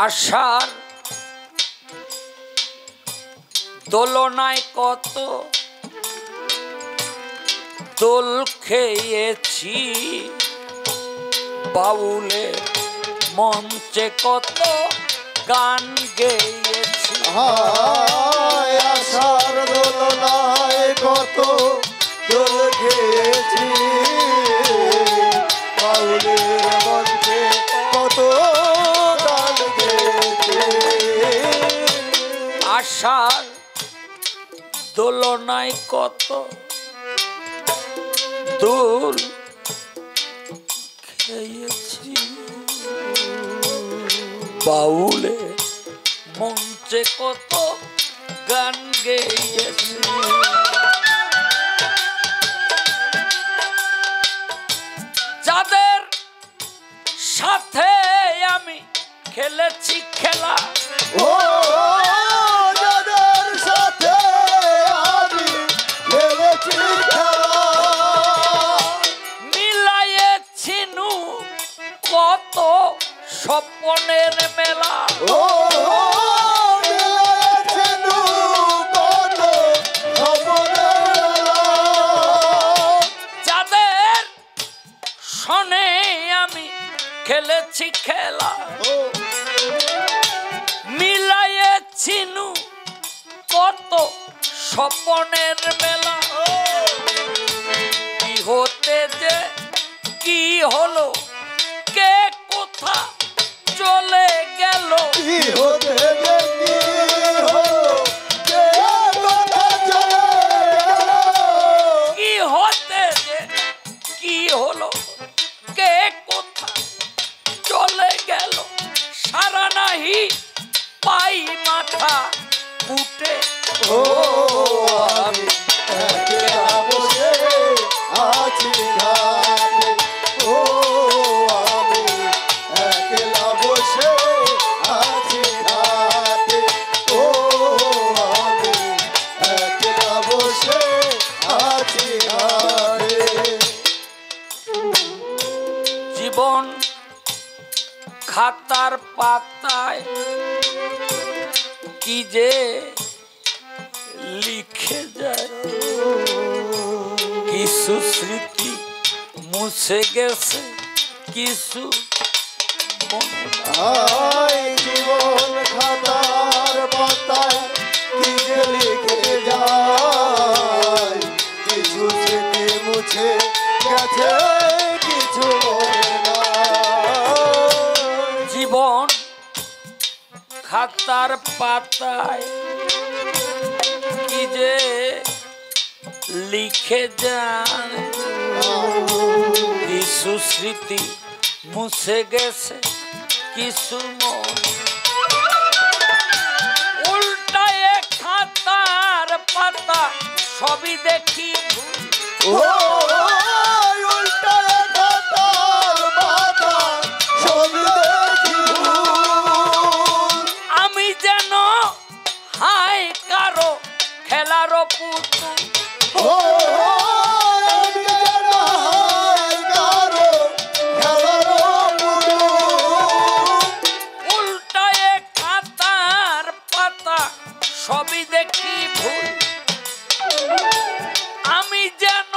আশার দোলনায় কত দোল খেয়েছি, বাউলে মঞ্চে কত গান গেয়েছি। আশার দোলনায় কত দোল খেয়েছি, বাউলের মঞ্চে কত গান গেয়েছি। আশার দোলনায় কত দোল খেয়েছি, বাউলে মঞ্চে কত গান গেয়েছি। যাদের সাথে আমি খেলেছি খেলা, ও যাদের সাথে আমি খেলেছি খেলা, মিলাইয়েছি নু কত স্বপ্নের মেলা। ও মিলেছে নু কত স্বপ্নের মেলা। খেলেছি খেলা মিলাইছিনু কত স্বপনের মেলা কি হতে যে কি হলো কে কোথা চলে গেল কি হতে যে কি হলো কে কোথা চলে গেল কি হতে যে কি হলো কে কোথা চলে গেল সারা নাহি পাই মাথা উঠে ও আমি একলা বসে আছি ঘাটে ও আমি একলা বসে আছি ঘাটে ও আমি একলা বসে আছি ঘাটে জীবন খাতার পাতায় কি যে লিখে যায় কিছু স্মৃতি মুছে গেছে কিছু মনে আই জীবন খাতার পাতায় কি যে লিখে যায় কিছু স্মৃতি মুছে গেছে কিছু মনে নাই জীবন খাতার পাতায় কি যে লিখে যায় কিছু স্মৃতি মুছে গেছে কিছু মন উল্টায় খাতার পাতা সবই দেখি ও উল্টায় খাতার পাতা সব দেখি ভুল। আমি যেন হাই কারো খেলার পুতুল ও আমি যেন হাই কারো খেলার পুতুল। উল্টায় খাতার পাতা সবই দেখি ভুল আমি যেন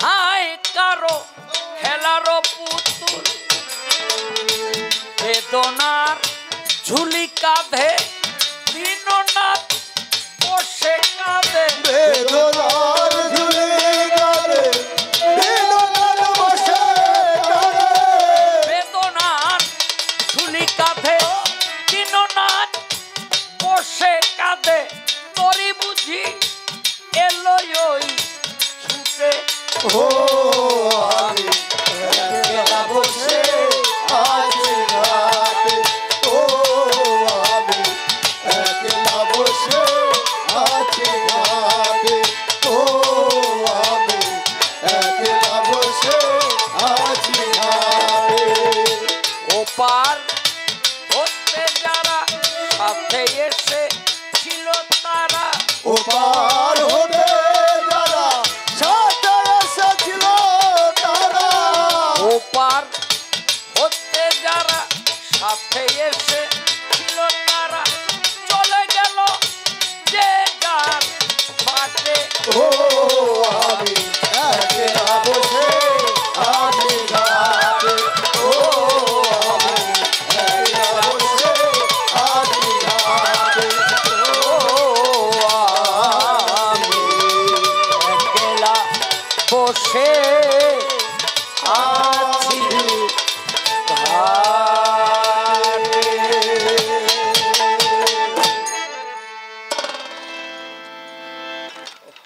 হাই কারো খেলার পুতুল বেদনার ঝুলি কাঁধে দিননাথ বসে কাঁধে বেদনার ঝুলি কাঁধে বেদনার বসে কাঁধে বেদনার ঝুলি কাঁধে দিননাথ বসে কাঁধে তরি বুঝি এলো ওই ছুটে ও আমি একলা বসে আছি ঘাটে ও আমি একলা বসে আছি ঘাটে ও আমি একলা বসে আছি ঘাটে ওপার হতে যারা সাথে এসে ছিল তারা ও পার হতে যারা সাথে এসেছিল তারা ওপার হতে যারা সাথে এসে